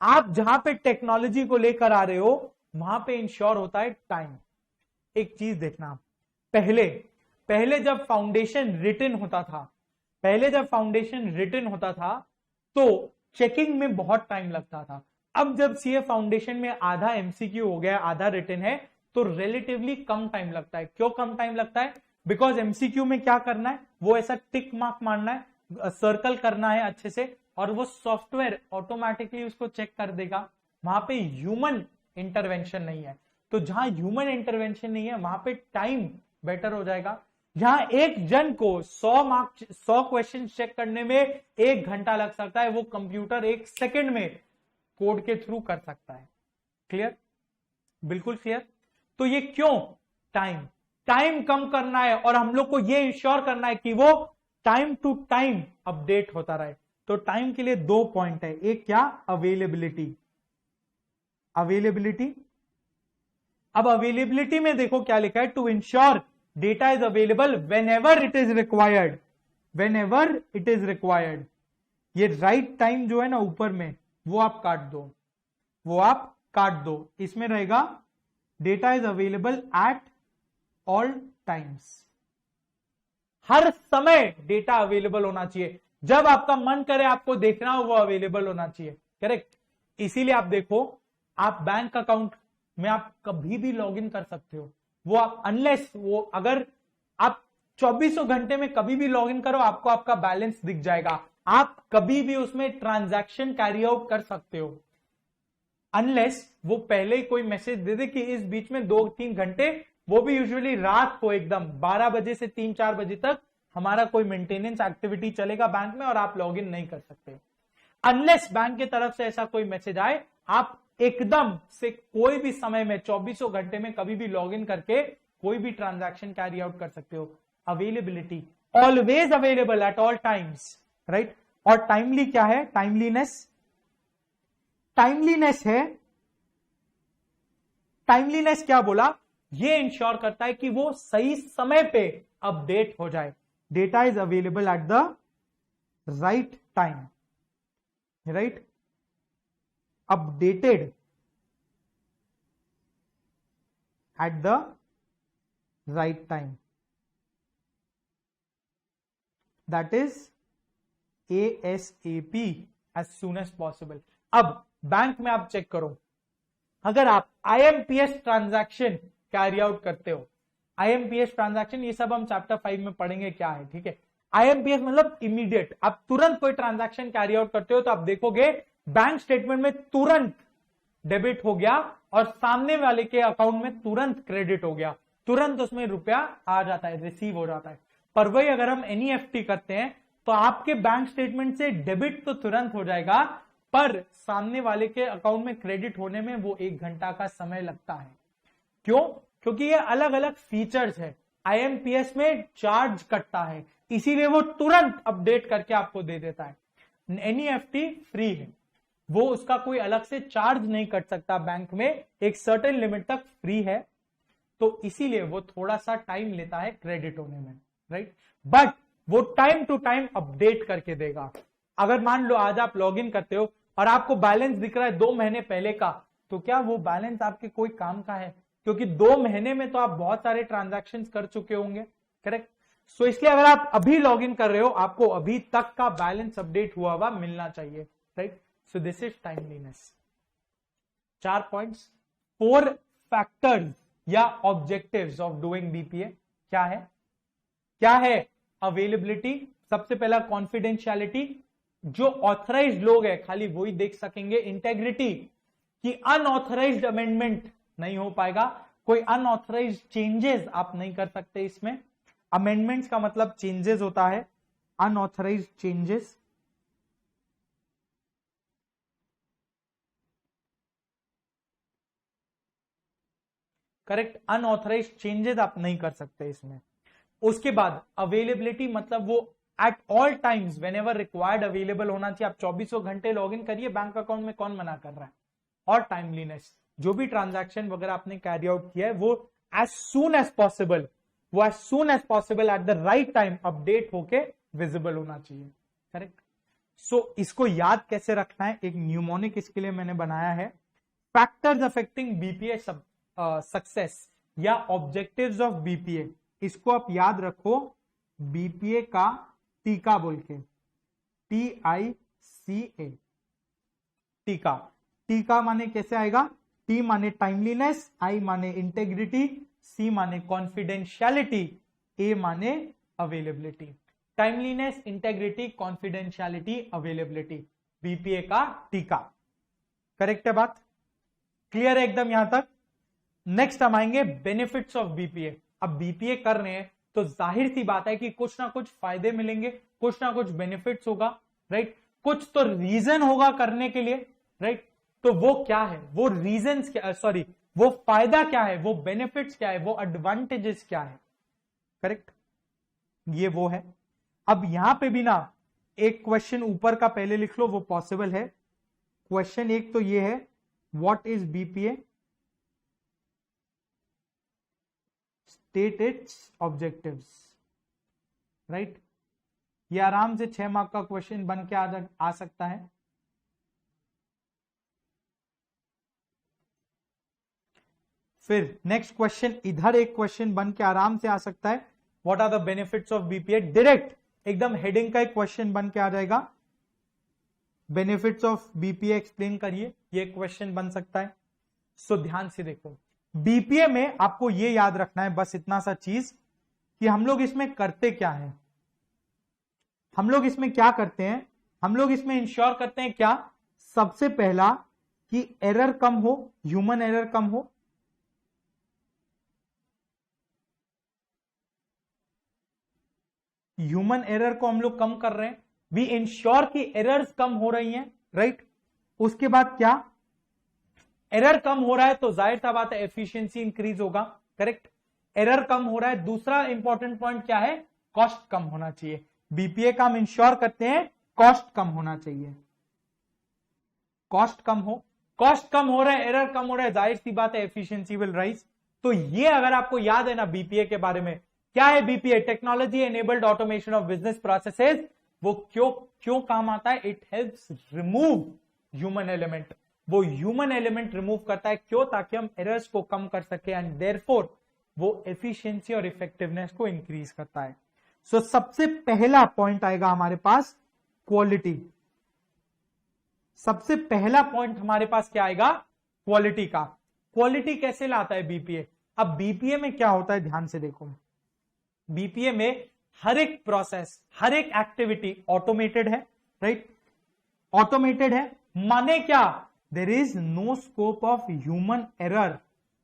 आप जहां पे टेक्नोलॉजी को लेकर आ रहे हो वहां पे इंश्योर होता है टाइम। एक चीज देखना, पहले जब फाउंडेशन रिटन होता था तो चेकिंग में बहुत टाइम लगता था। अब जब सीए फाउंडेशन में आधा एमसीक्यू हो गया, आधा रिटन है, तो रिलेटिवली कम टाइम लगता है। क्यों कम टाइम लगता है? बिकॉज एमसीक्यू में क्या करना है, वो ऐसा टिक मार्क मारना है, सर्कल करना है अच्छे से, और वो सॉफ्टवेयर ऑटोमेटिकली उसको चेक कर देगा। वहां पे ह्यूमन इंटरवेंशन नहीं है। तो जहां ह्यूमन इंटरवेंशन नहीं है वहां पे टाइम बेटर हो जाएगा। जहां एक जन को 100 क्वेश्चन चेक करने में 1 घंटा लग सकता है, वो कंप्यूटर 1 सेकंड में कोड के थ्रू कर सकता है। क्लियर? बिल्कुल क्लियर। तो ये क्यों? टाइम कम करना है और हम लोग को ये इंश्योर करना है कि वो टाइम टू टाइम अपडेट होता रहे। तो टाइम के लिए 2 पॉइंट है। एक क्या? अवेलेबिलिटी। अब अवेलेबिलिटी में देखो क्या लिखा है, to ensure data is available whenever it is required. ये राइट टाइम जो है ना ऊपर में, वो आप काट दो, इसमें रहेगा data is available at all times. हर समय डेटा अवेलेबल होना चाहिए। जब आपका मन करे आपको देखना हो, वो अवेलेबल होना चाहिए, करेक्ट। इसीलिए आप देखो, आप बैंक अकाउंट में आप कभी भी लॉग इन कर सकते हो। वो आप अगर आप 24 घंटे में कभी भी लॉग इन करो, आपको आपका बैलेंस दिख जाएगा। आप कभी भी उसमें ट्रांजैक्शन कैरी आउट कर सकते हो, अनलेस वो पहले ही कोई मैसेज दे दे कि इस बीच में 2-3 घंटे, वो भी यूजुअली रात को एकदम 12 बजे से 3-4 बजे तक हमारा कोई मेंटेनेंस एक्टिविटी चलेगा बैंक में और आप लॉग इन नहीं कर सकते। अनलेस बैंक की तरफ से ऐसा कोई मैसेज आए, आप एकदम से कोई भी समय में 24 घंटे में कभी भी लॉग इन करके कोई भी ट्रांजैक्शन कैरी आउट कर सकते हो। Availability, always available at all times, right. और टाइमली क्या है? टाइमलीनेस क्या बोला? ये इंश्योर करता है कि वो सही समय पे अपडेट हो जाए। Data is available at the right time, right, updated at the right time, that is ASAP, as soon as possible. अब बैंक में आप चेक करो, अगर आप IMPS ट्रांजैक्शन कैरी आउट करते हो, IMPS ट्रांजैक्शन, ये सब हम चैप्टर 5 में पढ़ेंगे क्या है, ठीक है। IMPS मतलब इमीडिएट, आप तुरंत कोई ट्रांजैक्शन कैरी आउट करते हो तो आप देखोगे बैंक स्टेटमेंट में तुरंत डेबिट हो गया और सामने वाले के अकाउंट में तुरंत क्रेडिट हो गया, तुरंत उसमें रुपया आ जाता है, रिसीव हो जाता है। पर वही अगर हम NEFT करते हैं तो आपके बैंक स्टेटमेंट से डेबिट तो तुरंत हो जाएगा, पर सामने वाले के अकाउंट में क्रेडिट होने में वो 1 घंटा का समय लगता है। क्यों? क्योंकि ये अलग अलग फीचर्स है। IMPS में चार्ज कटता है, इसीलिए वो तुरंत अपडेट करके आपको दे देता है। NEFT फ्री है, वो उसका कोई अलग से चार्ज नहीं कट सकता बैंक में, एक सर्टेन लिमिट तक फ्री है, तो इसीलिए वो थोड़ा सा टाइम लेता है क्रेडिट होने में, राइट। बट वो टाइम टू टाइम अपडेट करके देगा। अगर मान लो आज आप लॉगिन करते हो और आपको बैलेंस दिख रहा है 2 महीने पहले का, तो क्या वो बैलेंस आपके कोई काम का है? क्योंकि 2 महीने में तो आप बहुत सारे ट्रांजैक्शंस कर चुके होंगे, करेक्ट। सो इसलिए अगर आप अभी लॉग इन कर रहे हो, आपको अभी तक का बैलेंस अपडेट हुआ हुआ मिलना चाहिए, right. So this is timeliness. 4 points, 4 factors या ऑब्जेक्टिव्स ऑफ डूइंग बीपीए। क्या है? अवेलेबिलिटी, सबसे पहला कॉन्फिडेंशियलिटी, जो ऑथराइज्ड लोग है खाली वही देख सकेंगे। इंटेग्रिटी, कि अनऑथराइज्ड अमेंडमेंट नहीं हो पाएगा, कोई अनऑथराइज्ड चेंजेस आप नहीं कर सकते इसमें। अमेंडमेंट्स का मतलब चेंजेस होता है, unauthorised changes. Correct, unauthorised changes आप नहीं कर सकते इसमें। उसके बाद अवेलेबिलिटी, मतलब वो eight all times when ever required available होना चाहिए। आप 24 घंटे लॉग इन करिए, बैंक अकाउंट में कौन मना कर रहा है। और टाइमलीनेस, जो भी ट्रांजैक्शन वगैरह आपने कैरी आउट किया है वो as soon as possible at the right time update होके विजिबल होना चाहिए। करेक्ट। सो इसको याद कैसे रखना है, एक न्यूमोनिक इसके लिए मैंने बनाया है, फैक्टर्स अफेक्टिंग बीपीए सक्सेस या ऑब्जेक्टिव्स ऑफ बीपीए। इसको आप याद रखो, बीपीए का टीका बोल के, TICA, टीका। टीका माने कैसे आएगा? टी माने टाइमलीनेस, आई माने इंटेग्रिटी, सी माने कॉन्फिडेंशियलिटी, ए माने availability. Timeliness, integrity, confidentiality, availability, BPA का टीका। करेक्ट है बात? क्लियर है एकदम यहां तक? नेक्स्ट हम आएंगे बेनिफिट्स ऑफ बीपीए। अब बीपीए कर रहे हैं तो जाहिर सी बात है कि कुछ ना कुछ फायदे मिलेंगे, कुछ ना कुछ बेनिफिट्स होगा, राइट। कुछ तो रीजन होगा करने के लिए, राइट। तो वो क्या है, वो रीजंस क्या, सॉरी वो फायदा क्या है, वो बेनिफिट्स क्या है, वो एडवांटेजेस क्या है। करेक्ट, ये वो है। अब यहां पे भी ना एक क्वेश्चन ऊपर का पहले लिख लो, वो पॉसिबल है। क्वेश्चन एक तो ये है, what is BPA, state it's objectives, right. ये आराम से 6 मार्क का क्वेश्चन बन के आ सकता है। फिर नेक्स्ट क्वेश्चन, इधर एक क्वेश्चन बन के आराम से आ सकता है, what are the benefits of BPA. Direct एकदम हेडिंग का एक क्वेश्चन बन के आ जाएगा, बेनिफिट्स ऑफ बीपीए एक्सप्लेन करिए, ये क्वेश्चन बन सकता है। सो ध्यान से देखो, बीपीए में आपको ये याद रखना है बस इतना सा चीज, कि हम लोग इसमें करते क्या है। हम लोग इसमें क्या करते हैं, हम लोग इसमें इंश्योर करते हैं क्या, सबसे पहला कि एरर कम हो, ह्यूमन एरर कम हो। ह्यूमन एरर को हम लोग कम कर रहे हैं, वी इंश्योर कि एरर्स कम हो रही हैं, राइट। उसके बाद क्या, एरर कम हो रहा है तो जाहिर सा बात है एफिशिएंसी इंक्रीज होगा। करेक्ट, एरर कम हो रहा है। दूसरा इंपॉर्टेंट पॉइंट क्या है, कॉस्ट कम होना चाहिए। बीपीए का हम इंश्योर करते हैं कॉस्ट कम होना चाहिए, कॉस्ट कम हो रहा है, एरर कम हो रहा है, जाहिर सी बात है एफिशिएंसी विल राइज। तो ये अगर आपको याद है ना बीपीए के बारे में, क्या है BPA, technology enabled automation of business processes. वो क्यों काम आता है, it helps remove human element, वो ह्यूमन एलिमेंट रिमूव करता है, क्यों, ताकि हम एरर्स को कम कर सके, एंड देयरफॉर वो एफिशिएंसी और इफेक्टिवनेस को इंक्रीज करता है। सो सबसे पहला पॉइंट आएगा हमारे पास क्वालिटी। सबसे पहला पॉइंट हमारे पास क्या आएगा, क्वालिटी का। क्वालिटी कैसे लाता है बीपीए। अब बीपीए में क्या होता है, ध्यान से देखो, बीपीए में हर एक प्रोसेस, हर एक एक्टिविटी ऑटोमेटेड है, राइट। ऑटोमेटेड है माने क्या, there is no scope of human error.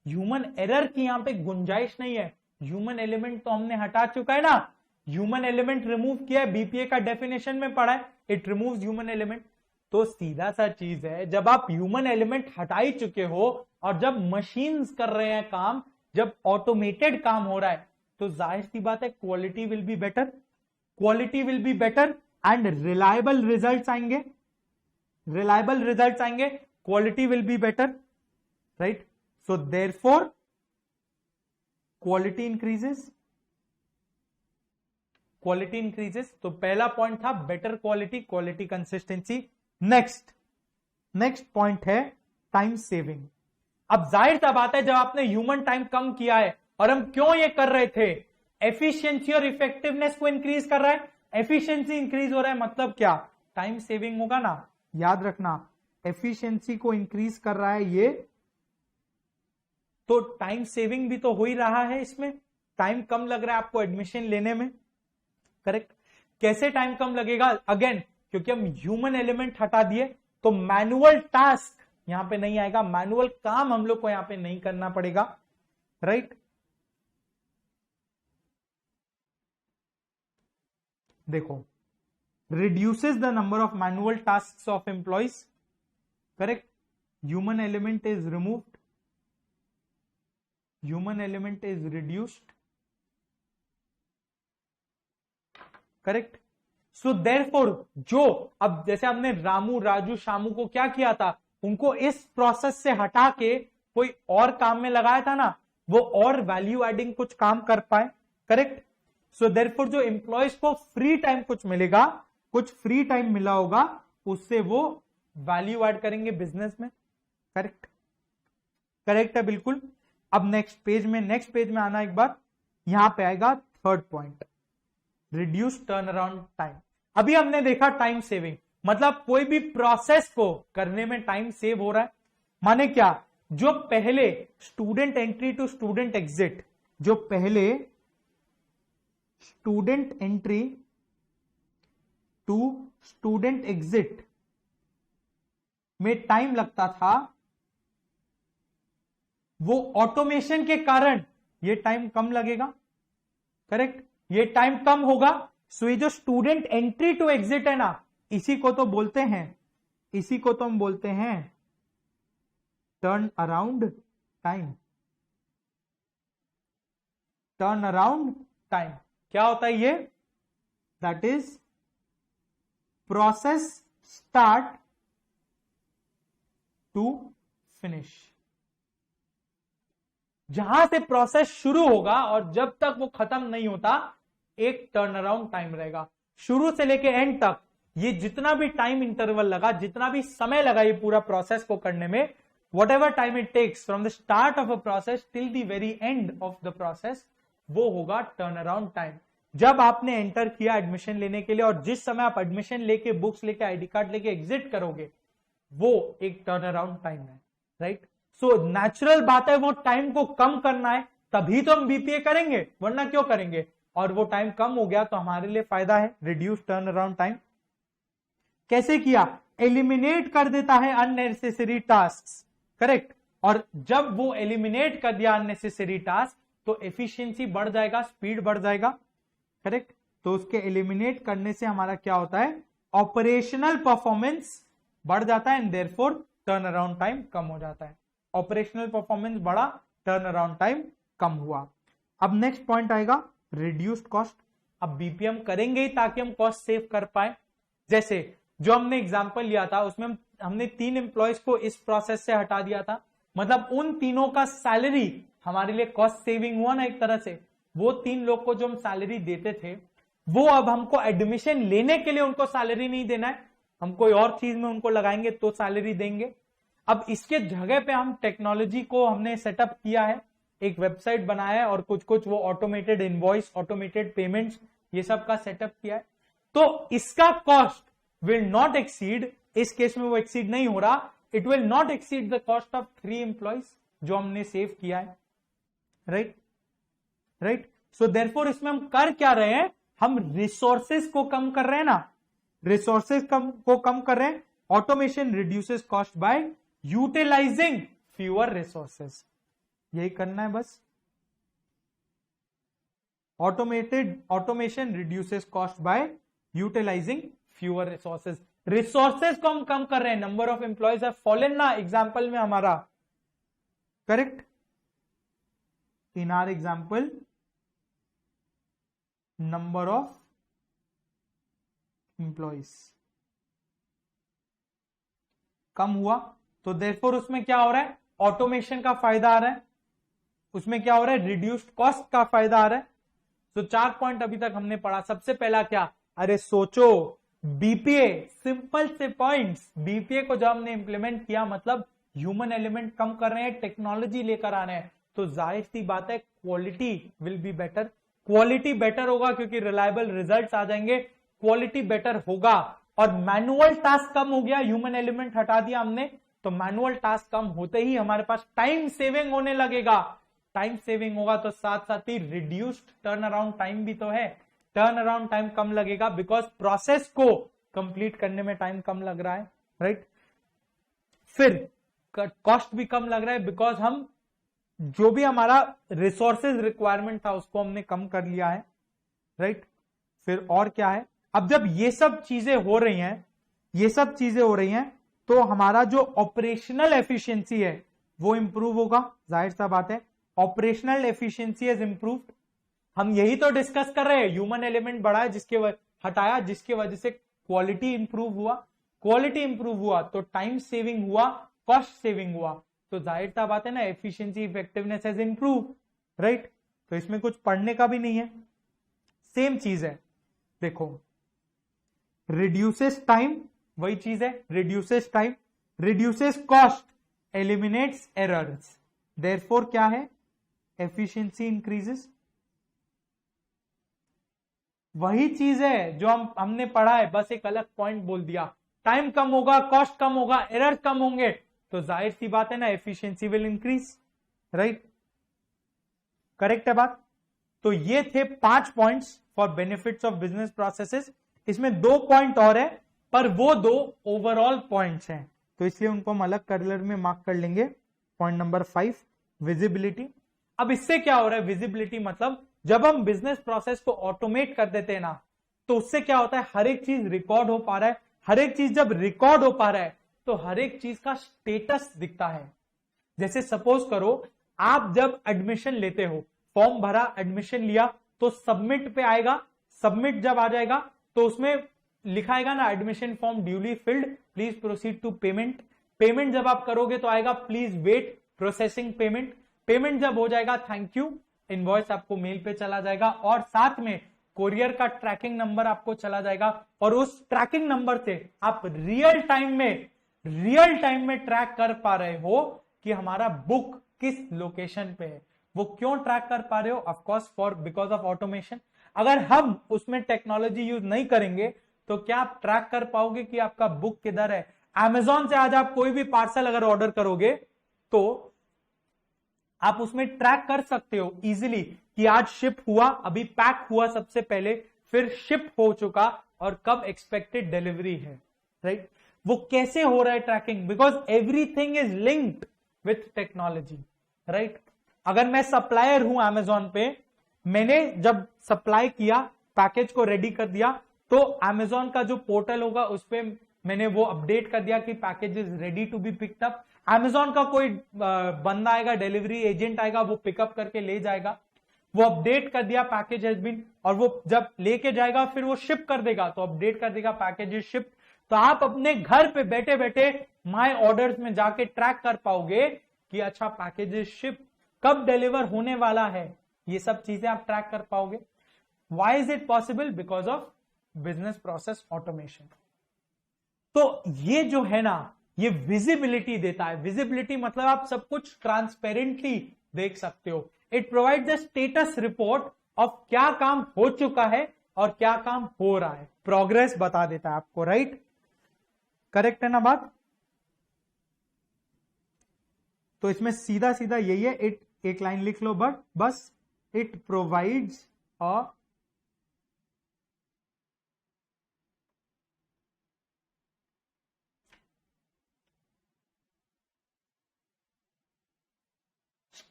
Human error की यहां पे गुंजाइश नहीं है। ह्यूमन एलिमेंट तो हमने हटा चुका है ना, ह्यूमन एलिमेंट रिमूव किया है, बीपीए का डेफिनेशन में पढ़ा है, इट रिमूव्स ह्यूमन एलिमेंट। तो सीधा सा चीज है, जब आप ह्यूमन एलिमेंट हटा ही चुके हो और जब मशीन्स कर रहे हैं काम, जब ऑटोमेटेड काम हो रहा है, तो जाहिर सी बात है quality will be better, quality will be better and reliable results आएंगे, रिलायबल रिजल्ट्स आएंगे, quality will be better, right. So therefore quality increases, quality increases. तो पहला पॉइंट था better quality, quality consistency. Next point है time saving. अब जाहिर सा बात है, जब आपने ह्यूमन टाइम कम किया है, और हम क्यों ये कर रहे थे, एफिशिएंसी और इफेक्टिवनेस को इंक्रीज कर रहा है। एफिशिएंसी इंक्रीज हो रहा है मतलब क्या, टाइम सेविंग होगा ना, याद रखना एफिशिएंसी को इंक्रीज कर रहा है ये, तो टाइम सेविंग भी तो हो ही रहा है, इसमें टाइम कम लग रहा है आपको एडमिशन लेने में, करेक्ट। कैसे टाइम कम लगेगा, अगेन क्योंकि हम ह्यूमन एलिमेंट हटा दिए तो मैनुअल टास्क यहां पे नहीं आएगा, मैनुअल काम हम लोग को यहां पे नहीं करना पड़ेगा, राइट। देखो, reduces the number of manual tasks of employees, correct, human element is removed, human element is reduced, correct। so therefore जो अब जैसे हमने रामू राजू शामू को क्या किया था, उनको इस प्रोसेस से हटा के कोई और काम में लगाया था ना, वो और वैल्यू एडिंग कुछ काम कर पाए, करेक्ट। सो देयरफॉर जो एम्प्लॉयज को फ्री टाइम कुछ मिलेगा, कुछ फ्री टाइम मिला होगा, उससे वो वैल्यू ऐड करेंगे बिजनेस में, करेक्ट, करेक्ट है बिल्कुल। अब नेक्स्ट पेज में आना एक बार, यहां पे आएगा third point, reduce turn around time. अभी हमने देखा टाइम सेविंग, मतलब कोई भी प्रोसेस को करने में टाइम सेव हो रहा है, माने क्या, जो पहले student entry to student exit, जो पहले student entry to student exit में टाइम लगता था, वो ऑटोमेशन के कारण ये टाइम कम लगेगा, करेक्ट, ये टाइम कम होगा। सो ये जो स्टूडेंट एंट्री टू एग्जिट है ना, इसी को तो बोलते हैं, इसी को तो हम बोलते हैं turn around time, turn around time क्या होता है ये, that is process start to finish, जहां से प्रोसेस शुरू होगा और जब तक वो खत्म नहीं होता एक टर्न अराउंड टाइम रहेगा। शुरू से लेके एंड तक ये जितना भी टाइम इंटरवल लगा, जितना भी समय लगा ये पूरा प्रोसेस को करने में, whatever time it takes from the start of a process till the very end of the process, वो होगा टर्न अराउंड टाइम। जब आपने एंटर किया एडमिशन लेने के लिए और जिस समय आप एडमिशन लेके बुक्स लेके आईडी कार्ड लेके एग्जिट करोगे, वो एक टर्न अराउंड टाइम है, राइट। सो नेचुरल बात है, वो टाइम को कम करना है, तभी तो हम बीपीए करेंगे, वरना क्यों करेंगे। और वो टाइम कम हो गया तो हमारे लिए फायदा है, रिड्यूस टर्न अराउंड टाइम। कैसे किया, एलिमिनेट कर देता है अननेसेसरी टास्क, करेक्ट। और जब वो एलिमिनेट कर दिया अननेसेसरी टास्क तो एफिशिएंसी बढ़ जाएगा, स्पीड बढ़ जाएगा, करेक्ट। तो उसके एलिमिनेट करने से हमारा क्या होता है, ऑपरेशनल परफॉर्मेंस बढ़ जाता है and therefore turn around time कम हो जाता है। ऑपरेशनल परफॉर्मेंस बढ़ा, टर्न अराउंड टाइम कम हुआ। अब नेक्स्ट पॉइंट आएगा रिड्यूस्ड कॉस्ट। अब बीपीएम करेंगे ही ताकि हम कॉस्ट सेव कर पाए। जैसे जो हमने एग्जांपल लिया था उसमें हमने 3 एम्प्लॉयज को इस प्रोसेस से हटा दिया था, मतलब उन तीनों का सैलरी हमारे लिए कॉस्ट सेविंग हुआ ना एक तरह से। वो 3 लोग को जो हम सैलरी देते थे वो अब हमको एडमिशन लेने के लिए उनको सैलरी नहीं देना है, हम कोई और चीज में उनको लगाएंगे तो सैलरी देंगे। अब इसके जगह पे हम टेक्नोलॉजी को हमने सेटअप किया है, एक वेबसाइट बनाया है और कुछ कुछ वो ऑटोमेटेड इनवॉइस, ऑटोमेटेड पेमेंट्स, ये सब का सेटअप किया है। तो इसका कॉस्ट विल नॉट एक्सीड, इस केस में वो एक्सीड नहीं हो रहा, it will not exceed the cost of 3 employees जो हमने सेव किया है, राइट, राइट। सो देयरफॉर इसमें हम कर क्या रहे हैं, हम रिसोर्सेस को कम कर रहे हैं ना, रिसोर्सेस को कम कर रहे हैं। Automation reduces cost by utilising fewer resources, यही करना है बस। Automation reduces cost by utilising fewer resources. Resources को हम कम कर रहे हैं, number of employees have fallen ना एग्जांपल में हमारा, करेक्ट। In our example number of employees कम हुआ, तो देयरफॉर उसमें क्या हो रहा है, ऑटोमेशन का फायदा आ रहा है, उसमें क्या हो रहा है, रिड्यूस्ड कॉस्ट का फायदा आ रहा है। तो 4 पॉइंट अभी तक हमने पढ़ा। सबसे पहला क्या, अरे सोचो बीपीए, सिंपल से पॉइंट्स, बीपीए को जब हमने इंप्लीमेंट किया मतलब ह्यूमन एलिमेंट कम कर रहे हैं, टेक्नोलॉजी लेकर आ रहे हैं, तो जाहिर सी बात है quality will be better, quality better होगा क्योंकि रिलायबल रिजल्ट्स आ जाएंगे, क्वालिटी बेटर होगा, और मैनुअल टास्क कम हो गया, ह्यूमन एलिमेंट हटा दिया हमने, तो मैनुअल टास्क कम होते ही हमारे पास टाइम सेविंग होने लगेगा। टाइम सेविंग होगा तो साथ साथ ही रिड्यूस्ड टर्न अराउंड टाइम भी तो है, टर्न अराउंड टाइम कम लगेगा बिकॉज प्रोसेस को कंप्लीट करने में टाइम कम लग रहा है, राइट। फिर कॉस्ट भी कम लग रहा है बिकॉज हम जो भी हमारा रिसोर्सेज रिक्वायरमेंट था उसको हमने कम कर लिया है, राइट। फिर और क्या है, अब जब ये सब चीजें हो रही हैं, ये सब चीजें हो रही हैं, तो हमारा जो ऑपरेशनल एफिशिएंसी है वो इंप्रूव होगा, जाहिर सा बात है, ऑपरेशनल एफिशिएंसी इज इंप्रूव्ड। हम यही तो डिस्कस कर रहे हैं, ह्यूमन एलिमेंट बढ़ा है हटाया जिसकी वजह से क्वालिटी इंप्रूव हुआ, क्वालिटी इंप्रूव हुआ तो टाइम सेविंग हुआ, कॉस्ट सेविंग हुआ, तो जाहिर सा बात है ना, efficiency effectiveness has improve, right. तो इसमें कुछ पढ़ने का भी नहीं है, सेम चीज है, देखो रिड्यूसेस टाइम, वही चीज है, reduces time, reduces cost, eliminates errors, therefore क्या है, एफिशिएंसी इंक्रीजेस। वही चीज है जो हमने पढ़ा है, बस एक अलग पॉइंट बोल दिया, टाइम कम होगा, कॉस्ट कम होगा, एरर कम होंगे, तो जाहिर सी बात है ना, efficiency will increase, right. Correct है बात। तो ये थे 5 points for benefits of business processes. इसमें 2 पॉइंट और है, पर वो 2 ओवरऑल पॉइंट्स हैं, तो इसलिए उनको हम अलग कलर में मार्क कर लेंगे। Point number 5, visibility. अब इससे क्या हो रहा है, विजिबिलिटी मतलब जब हम बिजनेस प्रोसेस को ऑटोमेट कर देते हैं ना, तो उससे क्या होता है, हर एक चीज रिकॉर्ड हो पा रहा है, हर एक चीज जब रिकॉर्ड हो पा रहा है तो हर एक चीज का स्टेटस दिखता है। जैसे सपोज करो आप जब एडमिशन लेते हो, फॉर्म भरा, एडमिशन लिया, तो सबमिट पे आएगा, सबमिट जब आ जाएगा तो उसमें लिखाएगा ना, admission form duly filled, please proceed to payment. Payment जब आप करोगे तो आएगा please wait processing payment. Payment जब हो जाएगा थैंक यू, इनवॉइस आपको मेल पे चला जाएगा, और साथ में कोरियर का ट्रैकिंग नंबर आपको चला जाएगा, और उस ट्रैकिंग नंबर से आप रियल टाइम में ट्रैक कर पा रहे हो कि हमारा बुक किस लोकेशन पे है। वो क्यों ट्रैक कर पा रहे हो, of course for because of automation. अगर हम उसमें टेक्नोलॉजी यूज नहीं करेंगे तो क्या आप ट्रैक कर पाओगे कि आपका बुक किधर है। Amazon से आज आप कोई भी पार्सल अगर ऑर्डर करोगे तो आप उसमें ट्रैक कर सकते हो इजीली कि आज शिप हुआ, अभी पैक हुआ सबसे पहले, फिर शिप हो चुका, और कब एक्सपेक्टेड डिलीवरी है, राइट। वो कैसे हो रहा है tracking, because everything is linked with technology, right. अगर मैं सप्लायर हूं Amazon पे, मैंने जब सप्लाई किया, पैकेज को रेडी कर दिया, तो Amazon का जो पोर्टल होगा उस पर मैंने वो अपडेट कर दिया कि package is ready to be picked up. Amazon का कोई बंदा आएगा, डिलीवरी एजेंट आएगा, वो पिकअप करके ले जाएगा, वो अपडेट कर दिया पैकेज हैज बीन, और वो जब लेके जाएगा फिर वो शिप कर देगा, तो अपडेट कर देगा पैकेज इज शिप। तो आप अपने घर पे बैठे बैठे माय ऑर्डर्स में जाके ट्रैक कर पाओगे कि अच्छा पैकेज इज शिप, कब डिलीवर होने वाला है, ये सब चीजें आप ट्रैक कर पाओगे। Why is it possible, because of business process automation. तो ये जो है ना, ये विजिबिलिटी देता है। विजिबिलिटी मतलब आप सब कुछ ट्रांसपेरेंटली देख सकते हो। It provide the status report of क्या काम हो चुका है और क्या काम हो रहा है, प्रोग्रेस बता देता है आपको, राइट। करेक्ट है ना बात। तो इसमें सीधा सीधा यही है, इट, एक लाइन लिख लो बस, it provides a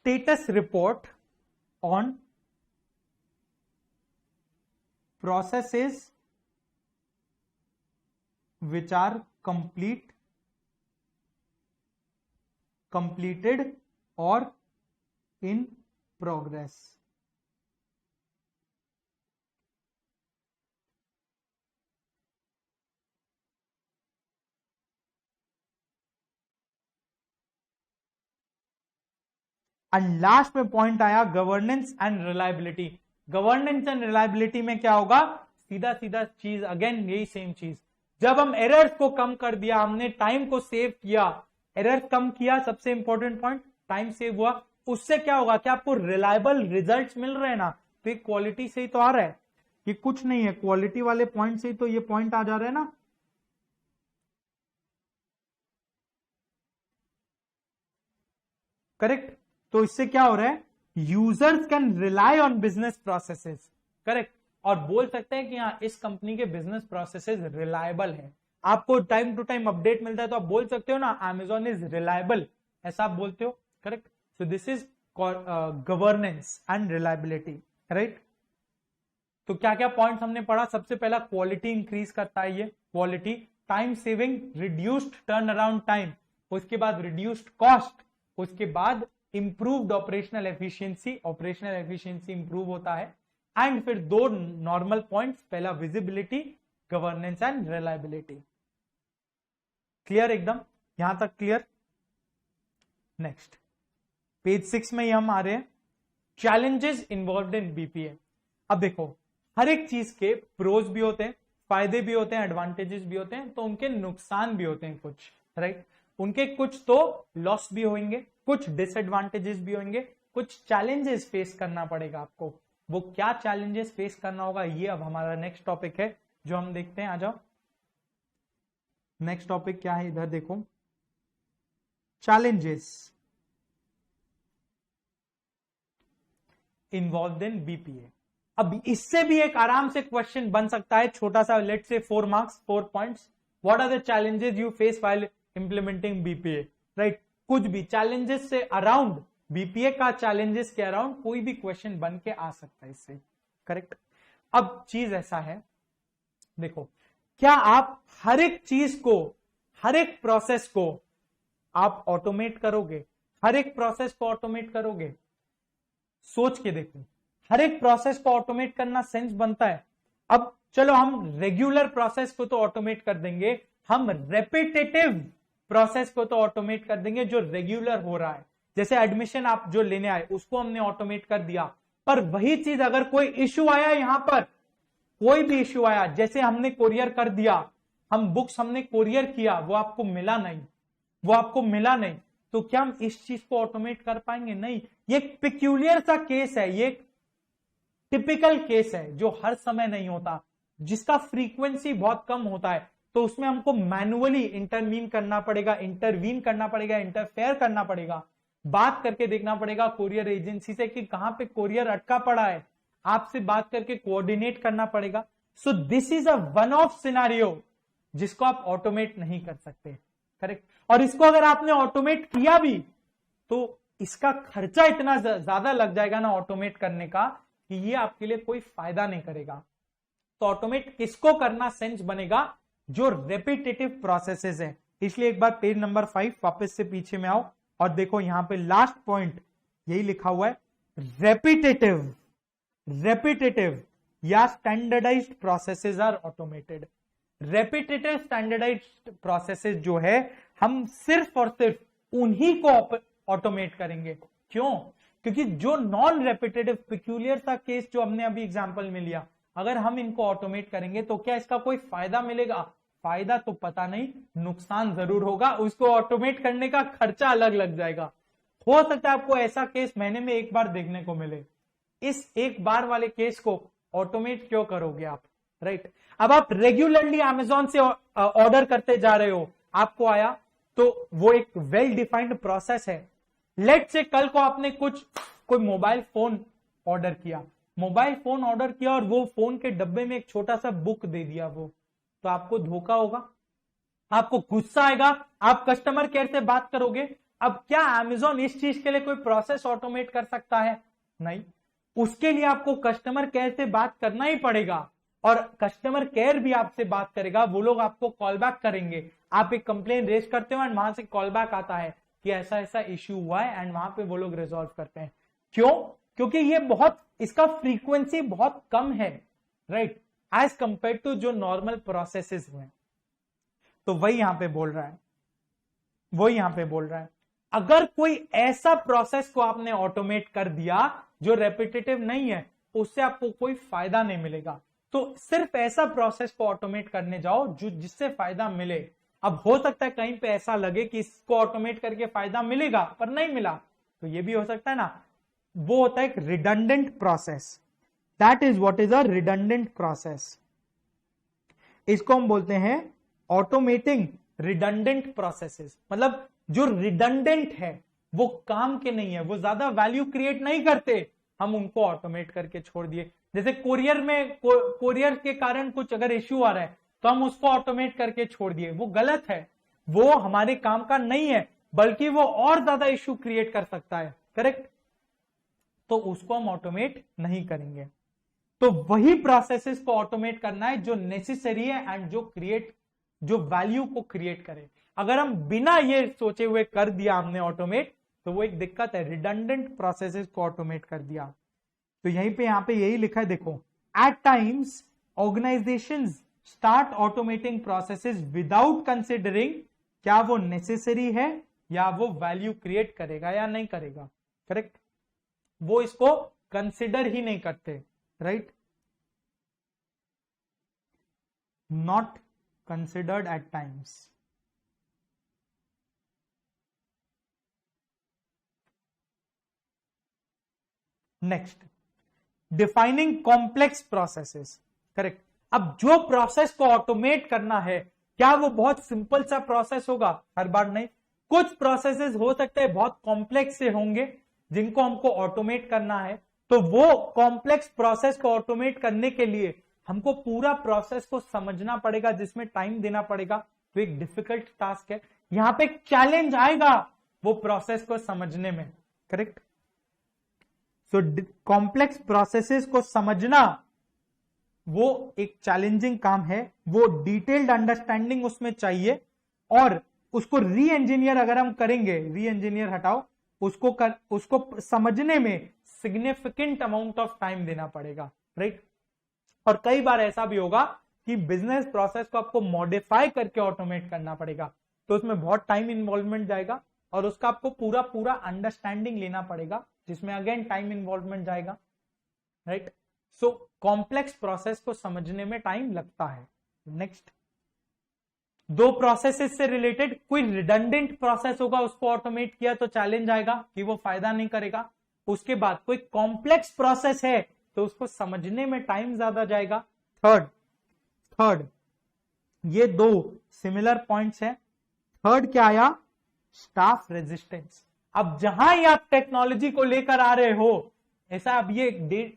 status report on processes which are completed or in progress। And last में पॉइंट आया governance and reliability. Governance and reliability में क्या होगा, सीधा सीधा चीज, अगेन यही सेम चीज, जब हम एरर्स को कम कर दिया, हमने टाइम को सेव किया, एरर कम किया, सबसे इंपॉर्टेंट पॉइंट, टाइम सेव हुआ, उससे क्या होगा कि आपको रिलायबल रिजल्ट्स मिल रहे हैं ना, तो ये क्वालिटी से ही तो आ रहा है, ये कुछ नहीं है, क्वालिटी वाले पॉइंट से ही तो ये पॉइंट आ जा रहा है ना। करेक्ट। तो इससे क्या हो रहा है, users can rely on business processes. Correct. और बोल सकते हैं कि हाँ इस कंपनी के बिजनेस प्रोसेसेस रिलायबल है, आपको टाइम टू टाइम अपडेट मिलता है, तो आप बोल सकते हो ना Amazon इज रिलायबल, ऐसा आप बोलते हो। Correct. So this is governance and reliability. Right. तो क्या क्या पॉइंट्स हमने पढ़ा, सबसे पहला क्वालिटी इंक्रीज करता है, ये quality, time saving, reduced turn around time, उसके बाद रिड्यूस्ड कॉस्ट, उसके बाद improved operational efficiency, operational efficiency improve होता है, एंड फिर दो नॉर्मल पॉइंट्स, पहला visibility, governance and reliability. Clear एकदम, यहां तक क्लियर। नेक्स्ट पेज 6 में हम आ रहे हैं, चैलेंजेस इन्वॉल्व्ड इन बीपीए। अब देखो हर एक चीज के प्रोज भी होते हैं, फायदे भी होते हैं, एडवांटेजेस भी होते हैं, तो उनके नुकसान भी होते हैं कुछ। राइट। उनके कुछ तो लॉस भी होंगे, कुछ डिसएडवांटेजेस भी होंगे, कुछ चैलेंजेस फेस करना पड़ेगा आपको। वो क्या चैलेंजेस फेस करना होगा, ये अब हमारा नेक्स्ट टॉपिक है जो हम देखते हैं। आ जाओ, नेक्स्ट टॉपिक क्या है, इधर देखो, चैलेंजेस इन्वॉल्व्ड इन बीपीए। अब इससे भी एक आराम से क्वेश्चन बन सकता है, छोटा सा, let's say 4 marks 4 points. What are the challenges you face while implementing BPA. Right. कुछ भी चैलेंजेस से अराउंड, बीपीए का चैलेंजेस के अराउंड कोई भी क्वेश्चन बन के आ सकता है इससे। करेक्ट। अब चीज ऐसा है, देखो क्या आप हर एक चीज को, हर एक प्रोसेस को आप ऑटोमेट करोगे, हर एक प्रोसेस को ऑटोमेट करोगे? सोच के देखो, हर एक प्रोसेस को ऑटोमेट करना सेंस बनता है। अब चलो हम रेगुलर प्रोसेस को तो ऑटोमेट कर देंगे, हम रेपिटेटिव प्रोसेस को तो ऑटोमेट कर देंगे जो रेगुलर हो रहा है। जैसे एडमिशन आप जो लेने आए उसको हमने ऑटोमेट कर दिया, पर वही चीज अगर कोई इश्यू आया, यहां पर कोई भी इश्यू आया, जैसे हमने कोरियर कर दिया, हम बुक्स हमने कोरियर किया, वो आपको मिला नहीं, वो आपको मिला नहीं, तो क्या हम इस चीज को ऑटोमेट कर पाएंगे? नहीं। ये एक पिक्यूलियर सा केस है, ये टिपिकल केस है जो हर समय नहीं होता, जिसका फ्रीक्वेंसी बहुत कम होता है, तो उसमें हमको मैनुअली इंटरवीन करना पड़ेगा, इंटरफेयर करना पड़ेगा, बात करके देखना पड़ेगा कोरियर एजेंसी से कि कहां पे कोरियर अटका पड़ा है, आपसे बात करके कोऑर्डिनेट करना पड़ेगा। सो this is a one of scenario जिसको आप ऑटोमेट नहीं कर सकते। करेक्ट। और इसको अगर आपने ऑटोमेट किया भी तो इसका खर्चा इतना ज्यादा लग जाएगा ना ऑटोमेट करने का कि ये आपके लिए कोई फायदा नहीं करेगा। तो ऑटोमेट किसको करना सेंस बनेगा? जो रेपिटेटिव प्रोसेसेस है। इसलिए एक बार पेज नंबर 5 वापस से पीछे में आओ और देखो यहां पे लास्ट पॉइंट यही लिखा हुआ है, रेपिटेटिव या standardised processes are automated. Repetitive standardised processes जो है हम सिर्फ और सिर्फ उन्हीं को ऑटोमेट करेंगे। क्यों? क्योंकि जो नॉन रेपिटेटिव पिक्यूलियर सा केस जो हमने अभी एग्जांपल में लिया, अगर हम इनको ऑटोमेट करेंगे तो क्या इसका कोई फायदा मिलेगा? फायदा तो पता नहीं, नुकसान जरूर होगा, उसको ऑटोमेट करने का खर्चा अलग लग जाएगा। हो सकता है आपको ऐसा केस महीने में एक बार देखने को मिले, इस एक बार वाले केस को ऑटोमेट क्यों करोगे आप? राइट। अब आप रेगुलरली अमेजॉन से ऑर्डर करते जा रहे हो, आपको आया, तो वो एक वेल डिफाइंड प्रोसेस है। लेट से कल को आपने कोई मोबाइल फोन ऑर्डर किया, और वो फोन के डब्बे में एक छोटा सा बुक दे दिया, वो तो आपको धोखा होगा, आपको गुस्सा आएगा, आप कस्टमर केयर से बात करोगे। अब क्या अमेजॉन इस चीज के लिए कोई प्रोसेस ऑटोमेट कर सकता है? नहीं। उसके लिए आपको कस्टमर केयर से बात करना ही पड़ेगा, और कस्टमर केयर भी आपसे बात करेगा, वो लोग आपको कॉल बैक करेंगे। आप एक कंप्लेन रेज करते हो एंड वहां से कॉल बैक आता है कि ऐसा ऐसा इश्यू हुआ है, एंड वहां पे वो लोग रिजॉल्व करते हैं। क्यों? क्योंकि ये इसका फ्रीक्वेंसी बहुत कम है, राइट, एज कंपेयर टू जो नॉर्मल प्रोसेसेस हुए। तो वही यहां पे बोल रहा है, अगर कोई ऐसा प्रोसेस को आपने ऑटोमेट कर दिया जो रेपिटेटिव नहीं है, उससे आपको कोई फायदा नहीं मिलेगा। तो सिर्फ ऐसा प्रोसेस को ऑटोमेट करने जाओ जिससे फायदा मिले। अब हो सकता है कहीं पे ऐसा लगे कि इसको ऑटोमेट करके फायदा मिलेगा, पर नहीं मिला, तो ये भी हो सकता है ना। वो होता है एक redundant process. That is what is a redundant process. इसको हम बोलते हैं ऑटोमेटिंग रिडंडेंट प्रोसेसेस। मतलब जो रिडंडेंट है, वो काम के नहीं है, वो ज्यादा वैल्यू क्रिएट नहीं करते, हम उनको ऑटोमेट करके छोड़ दिए। जैसे कोरियर में कोरियर के कारण कुछ अगर इश्यू आ रहा है तो हम उसको ऑटोमेट करके छोड़ दिए, वो गलत है, वो हमारे काम का नहीं है, बल्कि वो और ज्यादा इश्यू क्रिएट कर सकता है, करेक्ट। तो उसको हम ऑटोमेट नहीं करेंगे। तो वही प्रोसेसेस को ऑटोमेट करना है जो नेसेसरी है एंड जो वैल्यू को क्रिएट करे। अगर हम बिना ये सोचे हुए कर दिया हमने ऑटोमेट, तो वो एक दिक्कत है, रिडंडेंट प्रोसेसेस को ऑटोमेट कर दिया। तो यहीं पे यहां पे यही लिखा है, देखो, at times organisations start automating processes without considering क्या वो नेसेसरी है या वो वैल्यू क्रिएट करेगा या नहीं करेगा, करेक्ट। वो इसको कंसिडर ही नहीं करते, right, not considered at times. Next, defining complex processes, correct. अब जो प्रोसेस को ऑटोमेट करना है, क्या वो बहुत सिंपल सा प्रोसेस होगा? हर बार नहीं, कुछ प्रोसेसेस हो सकते हैं बहुत कॉम्प्लेक्स से होंगे जिनको हमको ऑटोमेट करना है। तो वो कॉम्प्लेक्स प्रोसेस को ऑटोमेट करने के लिए हमको पूरा प्रोसेस को समझना पड़ेगा, जिसमें टाइम देना पड़ेगा। तो एक डिफिकल्ट टास्क है, यहां पे एक चैलेंज आएगा वो प्रोसेस को समझने में, करेक्ट। सो कॉम्प्लेक्स प्रोसेसेस को समझना वो एक चैलेंजिंग काम है, वो डिटेल्ड अंडरस्टैंडिंग उसमें चाहिए, और उसको री इंजीनियर अगर हम करेंगे, री इंजीनियर हटाओ, उसको समझने में सिग्निफिकेंट अमाउंट ऑफ टाइम देना पड़ेगा, राइट। और कई बार ऐसा भी होगा कि बिजनेस प्रोसेस को आपको मॉडिफाई करके ऑटोमेट करना पड़ेगा, तो उसमें बहुत टाइम इन्वॉल्वमेंट जाएगा और उसका आपको पूरा अंडरस्टैंडिंग लेना पड़ेगा, जिसमें अगेन टाइम इन्वॉल्वमेंट जाएगा, राइट। सो कॉम्प्लेक्स प्रोसेस को समझने में टाइम लगता है। नेक्स्ट, दो प्रोसेसेस से रिलेटेड कोई रिडंडेंट प्रोसेस होगा, उसको ऑटोमेट किया तो चैलेंज आएगा कि वो फायदा नहीं करेगा। उसके बाद कोई कॉम्प्लेक्स प्रोसेस है तो उसको समझने में टाइम ज्यादा जाएगा। थर्ड, ये दो सिमिलर पॉइंट्स हैं। थर्ड क्या आया? Staff resistance. अब जहां ही आप टेक्नोलॉजी को लेकर आ रहे हो, ऐसा अब ये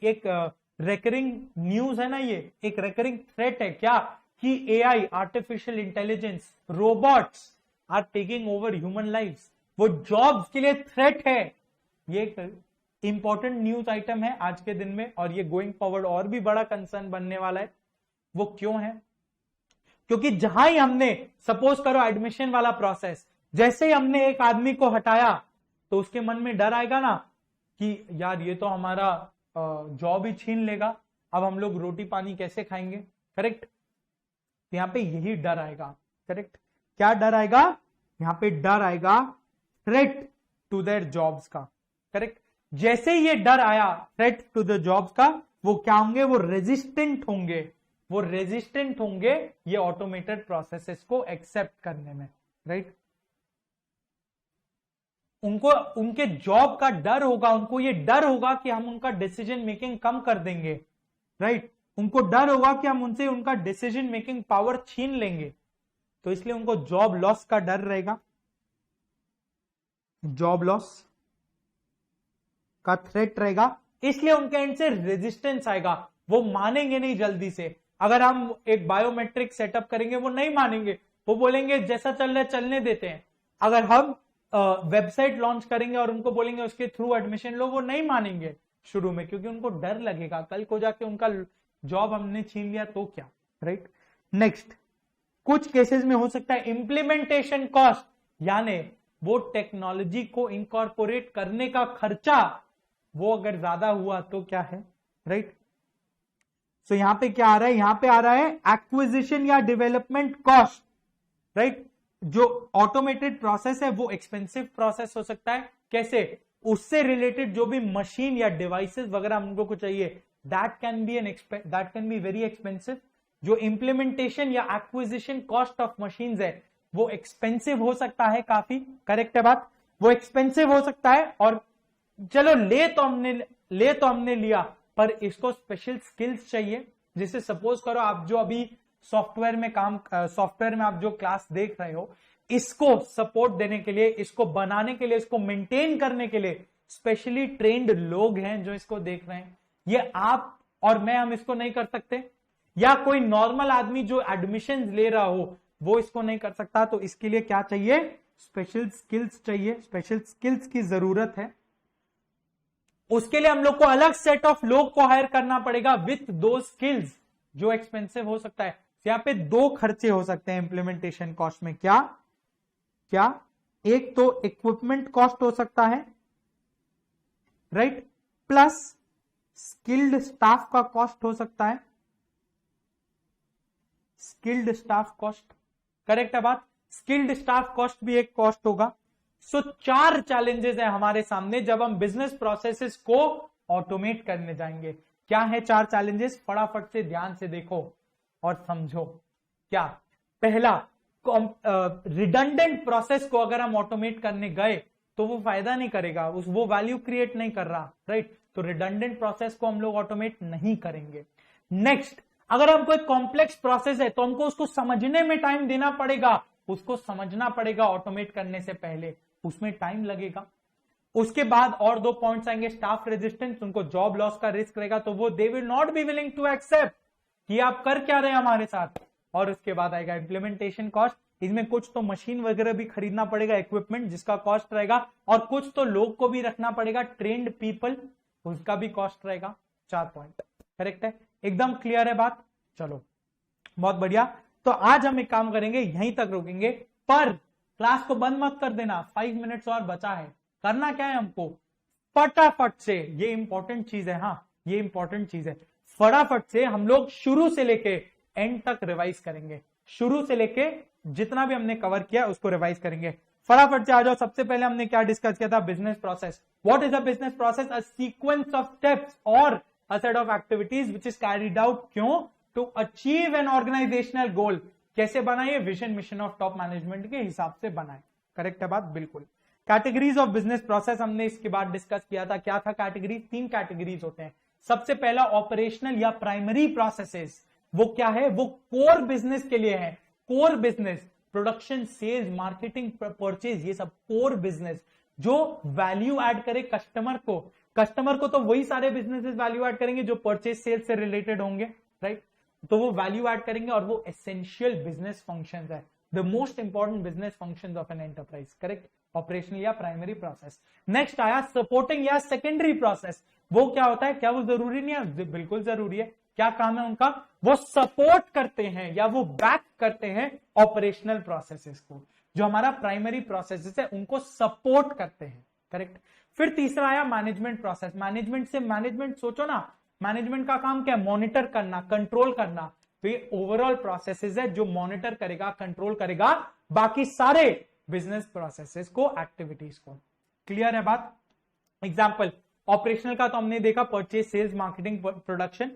एक रेकरिंग न्यूज है ना, ये एक रेकरिंग थ्रेट है क्या कि AI, artificial intelligence, robots are taking over human lifes, वो जॉब्स के लिए थ्रेट है। ये एक इंपॉर्टेंट न्यूज आइटम है आज के दिन में, और ये गोइंग फॉरवर्ड और भी बड़ा कंसर्न बनने वाला है। वो क्यों है? क्योंकि जहां ही हमने, सपोज करो एडमिशन वाला प्रोसेस, जैसे ही हमने एक आदमी को हटाया तो उसके मन में डर आएगा ना कि यार ये तो हमारा जॉब ही छीन लेगा, अब हम लोग रोटी पानी कैसे खाएंगे, करेक्ट। यहां पे यही डर आएगा, करेक्ट। क्या डर आएगा? यहां पे डर आएगा थ्रेट टू देयर जॉब्स का, करेक्ट। जैसे ही ये डर आया थ्रेट टू द जॉब्स का, वो क्या होंगे? वो रेजिस्टेंट होंगे, वो रेजिस्टेंट होंगे ये ऑटोमेटेड प्रोसेसेस को एक्सेप्ट करने में, राइट। उनको उनके जॉब का डर होगा, उनको ये डर होगा कि हम उनका डिसीजन मेकिंग कम कर देंगे, राइट। उनको डर होगा कि हम उनसे उनका डिसीजन मेकिंग पावर छीन लेंगे, तो इसलिए उनको जॉब लॉस का डर रहेगा, जॉब लॉस का थ्रेट रहेगा, इसलिए उनके एंड से रेजिस्टेंस आएगा। वो मानेंगे नहीं जल्दी से। अगर हम एक बायोमेट्रिक सेटअप करेंगे वो नहीं मानेंगे, वो बोलेंगे जैसा चल रहा है चलने देते हैं। अगर हम वेबसाइट लॉन्च करेंगे और उनको बोलेंगे उसके थ्रू एडमिशन लो, वो नहीं मानेंगे शुरू में, क्योंकि उनको डर लगेगा कल को जाके उनका जॉब हमने छीन लिया तो क्या, राइट। नेक्स्ट, कुछ केसेस में हो सकता है इंप्लीमेंटेशन कॉस्ट, यानी वो टेक्नोलॉजी को इंकॉर्पोरेट करने का खर्चा वो अगर ज्यादा हुआ तो क्या है, राइट। सो यहां पे क्या आ रहा है? यहां पे आ रहा है एक्विजिशन या डेवलपमेंट कॉस्ट, राइट। जो ऑटोमेटेड प्रोसेस है वो एक्सपेंसिव प्रोसेस हो सकता है। कैसे? उससे रिलेटेड जो भी मशीन या डिवाइसेस वगैरह हम लोग को चाहिए, that can be very expensive. जो इंप्लीमेंटेशन या एक्विजिशन कॉस्ट ऑफ मशीन्स है वो एक्सपेंसिव हो सकता है काफी, करेक्ट है बात, वो एक्सपेंसिव हो सकता है। और चलो ले तो हमने लिया, पर इसको स्पेशल स्किल्स चाहिए। जिसे सपोज करो आप जो अभी सॉफ्टवेयर में आप जो क्लास देख रहे हो, इसको सपोर्ट देने के लिए, इसको बनाने के लिए, इसको मेंटेन करने के लिए स्पेशली ट्रेन्ड लोग हैं जो इसको देख रहे हैं। ये आप और मैं, हम इसको नहीं कर सकते, या कोई नॉर्मल आदमी जो एडमिशन ले रहा हो वो इसको नहीं कर सकता। तो इसके लिए क्या चाहिए? स्पेशल स्किल्स चाहिए, स्पेशल स्किल्स की जरूरत है। उसके लिए हम लोग को अलग सेट ऑफ लोग को हायर करना पड़ेगा विथ दो स्किल्स, जो एक्सपेंसिव हो सकता है। यहां पे दो खर्चे हो सकते हैं इंप्लीमेंटेशन कॉस्ट में। क्या क्या? एक तो इक्विपमेंट कॉस्ट हो सकता है, राइट, प्लस स्किल्ड स्टाफ का कॉस्ट हो सकता है, स्किल्ड स्टाफ कॉस्ट। करेक्ट है बात? स्किल्ड स्टाफ कॉस्ट भी एक कॉस्ट होगा। सो 4 चैलेंजेस है हमारे सामने जब हम बिजनेस प्रोसेसेस को ऑटोमेट करने जाएंगे। क्या है 4 चैलेंजेस? फटाफट से ध्यान से देखो और समझो। क्या? पहला, रिडंडेंट प्रोसेस को अगर हम ऑटोमेट करने गए तो वो फायदा नहीं करेगा, वो वैल्यू क्रिएट नहीं कर रहा, राइट। तो रिडंडेंट प्रोसेस को हम लोग ऑटोमेट नहीं करेंगे। नेक्स्ट, अगर हमको एक कॉम्प्लेक्स प्रोसेस है तो हमको उसको समझने में टाइम देना पड़ेगा, उसको समझना पड़ेगा ऑटोमेट करने से पहले, उसमें टाइम लगेगा। उसके बाद और 2 पॉइंट्स आएंगे, स्टाफ रेजिस्टेंस, उनको जॉब लॉस का रिस्क रहेगा, तो वो they will not be willing to accept कि आप कर क्या रहे हैं हमारे साथ। और उसके बाद आएगा इंप्लीमेंटेशन कॉस्ट, इसमें कुछ तो मशीन वगैरह भी खरीदना पड़ेगा, इक्विपमेंट जिसका कॉस्ट रहेगा, और कुछ तो लोग को भी रखना पड़ेगा, ट्रेंड पीपल, उसका भी कॉस्ट रहेगा। 4 पॉइंट करेक्ट है, एकदम क्लियर है बात। चलो बहुत बढ़िया। तो आज हम एक काम करेंगे, यहीं तक रोकेंगे, पर क्लास को बंद मत कर देना, 5 मिनट्स और बचा है। करना क्या है हमको? फटाफट से, ये इंपॉर्टेंट चीज है, हाँ ये इंपॉर्टेंट चीज है, फटाफट से हम लोग शुरू से लेके एंड तक रिवाइज करेंगे। शुरू से लेके जितना भी हमने कवर किया उसको रिवाइज करेंगे। फटाफट से आ जाओ। सबसे पहले हमने क्या डिस्कस किया था? Business process. What is a business process? A sequence of steps और a set of activities which is carried out, क्यों? To achieve an organisational goal. कैसे बनाए? Vision mission of top management के हिसाब से बनाए। करेक्ट है बात? बिल्कुल। कैटेगरीज ऑफ बिजनेस प्रोसेस हमने इसके बाद डिस्कस किया था। क्या था कैटेगरी? 3 कैटेगरीज होते हैं। सबसे पहला ऑपरेशनल या प्राइमरी प्रोसेसेस, वो क्या है? वो कोर बिजनेस के लिए है। Core business, production, sales, marketing, purchase, ये सब कोर बिजनेस जो वैल्यू ऐड करे कस्टमर को। कस्टमर को तो वही सारे बिजनेसेस वैल्यू ऐड करेंगे जो परचेज सेल्स से रिलेटेड होंगे, राइट। तो वो वैल्यू ऐड करेंगे और वो एसेंशियल बिजनेस फंक्शंस है, the most important business functions of an enterprise. Correct, operational या प्राइमरी प्रोसेस। नेक्स्ट आया सपोर्टिंग या सेकेंडरी प्रोसेस। वो क्या होता है? क्या वो जरूरी नहीं है? बिल्कुल जरूरी है। क्या काम है उनका? वो सपोर्ट करते हैं या वो बैक करते हैं ऑपरेशनल प्रोसेसेस को। जो हमारा प्राइमरी प्रोसेसेस है उनको सपोर्ट करते हैं। करेक्ट। फिर तीसरा आया मैनेजमेंट प्रोसेस। मैनेजमेंट सोचो ना, मैनेजमेंट का काम क्या है? मॉनिटर करना, कंट्रोल करना। तो ये ओवरऑल प्रोसेसेस है जो मॉनिटर करेगा, कंट्रोल करेगा बाकी सारे बिजनेस प्रोसेसेस को, एक्टिविटीज को। क्लियर है बात? एग्जाम्पल ऑपरेशनल का तो हमने देखा, purchase, sales, marketing, production.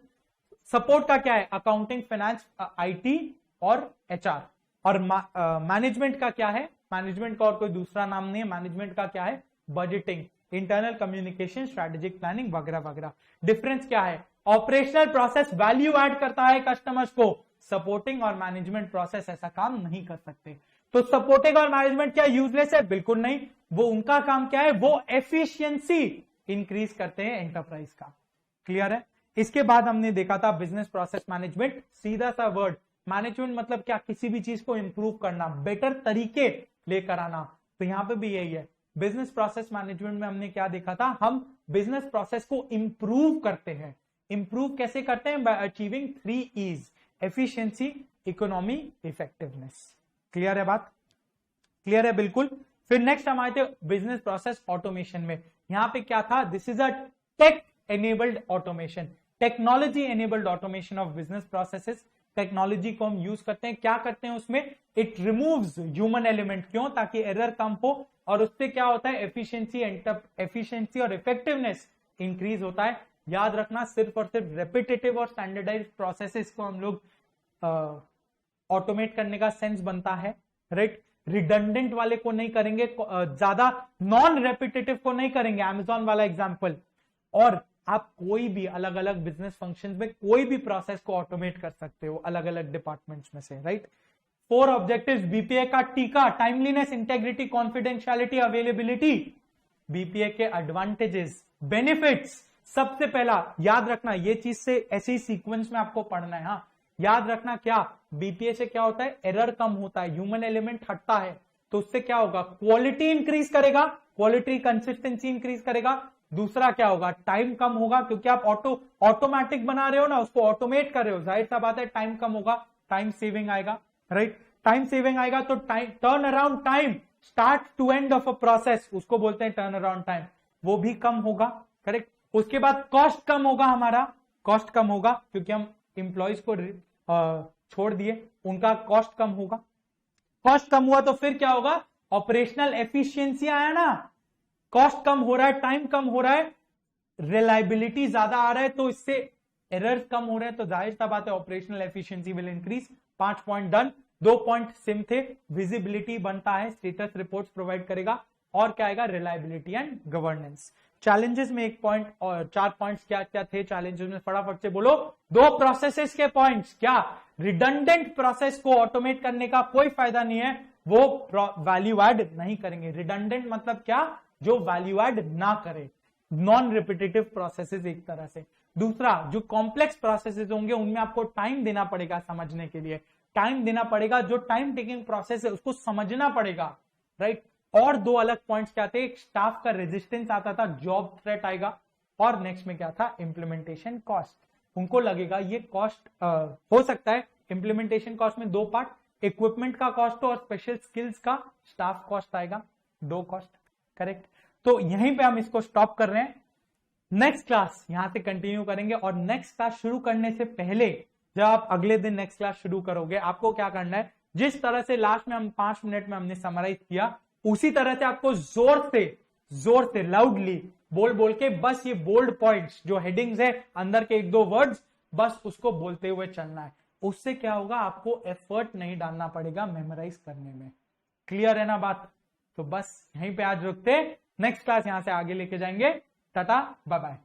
Support का क्या है? अकाउंटिंग, फाइनेंस, आईटी और एचआर। और मैनेजमेंट का क्या है? मैनेजमेंट का और कोई दूसरा नाम नहीं है। मैनेजमेंट का क्या है? Budgeting, internal communication, strategic planning वगैरह वगैरह। डिफरेंस क्या है? ऑपरेशनल प्रोसेस वैल्यू ऐड करता है कस्टमर्स को, सपोर्टिंग और मैनेजमेंट प्रोसेस ऐसा काम नहीं कर सकते। तो सपोर्टिंग और मैनेजमेंट क्या यूजलेस है? बिल्कुल नहीं। वो उनका काम क्या है? वो एफिशिएंसी इंक्रीज करते हैं एंटरप्राइज का। क्लियर है? इसके बाद हमने देखा था बिजनेस प्रोसेस मैनेजमेंट। सीधा सा वर्ड, मैनेजमेंट मतलब क्या? किसी भी चीज को इंप्रूव करना, बेटर तरीके लेकर आना। तो यहां पे भी यही है। बिजनेस प्रोसेस मैनेजमेंट में हमने क्या देखा था? हम बिजनेस प्रोसेस को इंप्रूव करते हैं। इंप्रूव कैसे करते हैं? Bye achieving 3 E's, efficiency, economy, effectiveness. Clear है बात? क्लियर है? बिल्कुल। फिर नेक्स्ट हम आए थे बिजनेस प्रोसेस ऑटोमेशन में। यहां पे क्या था? This is a tech enabled automation, technology enabled automation of business processes. Technology को हम यूज करते हैं, क्या करते हैं उसमें? It removes human element. क्यों? ताकि एरर कम हो, और उससे क्या होता है? एफिशिएंसी और इफेक्टिवनेस इंक्रीज होता है। याद रखना, सिर्फ और सिर्फ रेपिटेटिव और स्टैंडर्डाइज्ड प्रोसेसेस को हम लोग ऑटोमेट करने का सेंस बनता है, राइट। रिडंडेंट वाले को नहीं करेंगे, ज्यादा नॉन रेपिटेटिव को नहीं करेंगे, अमेजॉन वाला एग्जांपल। और आप कोई भी अलग अलग बिजनेस फंक्शन में कोई भी प्रोसेस को ऑटोमेट कर सकते हो अलग अलग डिपार्टमेंट्स में से, राइट। 4 ऑब्जेक्टिव्स बीपीए का टीका, timeliness, integrity, confidentiality, availability. BPA के एडवांटेजेस, बेनिफिट्स, सबसे पहला याद रखना, ये चीज से ऐसे ही सीक्वेंस में आपको पढ़ना है। हाँ, याद रखना क्या, बीपीए से क्या होता है, एरर कम होता है, ह्यूमन एलिमेंट हटता है, तो उससे क्या होगा, क्वालिटी इंक्रीज करेगा, क्वालिटी कंसिस्टेंसी इंक्रीज करेगा। दूसरा क्या होगा, टाइम कम होगा, क्योंकि आप ऑटोमेटिक बना रहे हो ना, उसको ऑटोमेट कर रहे हो, जाहिर सा बात है टाइम कम होगा, टाइम सेविंग आएगा, राइट। टाइम सेविंग आएगा तो turn around time, start to end of a process, उसको बोलते हैं टर्न अराउंड टाइम, वो भी कम होगा, करेक्ट। उसके बाद कॉस्ट कम होगा, हमारा कॉस्ट कम होगा क्योंकि हम इंप्लॉइज को छोड़ दिए, उनका कॉस्ट कम होगा। कॉस्ट कम हुआ तो फिर क्या होगा, ऑपरेशनल एफिशिएंसी आया ना, कॉस्ट कम हो रहा है, टाइम कम हो रहा है, रिलायबिलिटी ज्यादा आ रहा है, तो इससे एरर्स कम हो रहे हैं, तो जाहिर सा बात है operational efficiency will increase. 5 point done. 2 point SIM थे, विजिबिलिटी बनता है, स्टेटस रिपोर्ट्स प्रोवाइड करेगा, और क्या आएगा, रिलायबिलिटी एंड गवर्नेंस। चैलेंजेस में 1 पॉइंट और 4 पॉइंट्स क्या क्या थे चैलेंजेस में, फटाफट से बोलो। 2 प्रोसेसेस के पॉइंट्स, क्या, रिडंडेंट प्रोसेस को ऑटोमेट करने का कोई फायदा नहीं है, वो वैल्यू ऐड नहीं करेंगे। रिडंडेंट मतलब क्या, जो वैल्यू ऐड ना करे, नॉन रिपीटेटिव प्रोसेसेस एक तरह से। दूसरा, जो कॉम्प्लेक्स प्रोसेसेस होंगे उनमें आपको टाइम देना पड़ेगा समझने के लिए, टाइम देना पड़ेगा, जो टाइम टेकिंग प्रोसेस है उसको समझना पड़ेगा, राइट। और 2 अलग पॉइंट्स क्या थे, एक स्टाफ का रेजिस्टेंस आता था, जॉब थ्रेट आएगा, और नेक्स्ट में क्या था, इंप्लीमेंटेशन कॉस्ट। उनको लगेगा ये कॉस्ट हो सकता है इंप्लीमेंटेशन कॉस्ट में 2 पार्ट, इक्विपमेंट का कॉस्ट और स्पेशल स्किल्स का स्टाफ कॉस्ट आएगा, 2 कॉस्ट, करेक्ट। तो यहीं पे हम इसको स्टॉप कर रहे हैं, नेक्स्ट क्लास यहां से कंटिन्यू करेंगे। और नेक्स्ट क्लास शुरू करने से पहले, जब आप अगले दिन नेक्स्ट क्लास शुरू करोगे, आपको क्या करना है, जिस तरह से लास्ट में हम 5 मिनट में हमने समराइज किया, उसी तरह से आपको जोर से लाउडली बोल के बस ये बोल्ड पॉइंट्स जो हेडिंग्स है, अंदर के 1-2 वर्ड्स, बस उसको बोलते हुए चलना है। उससे क्या होगा, आपको एफर्ट नहीं डालना पड़ेगा मेमोराइज करने में। क्लियर है ना बात। तो बस यहीं पे आज रुकते, नेक्स्ट क्लास यहां से आगे लेके जाएंगे। Tata, bye bye.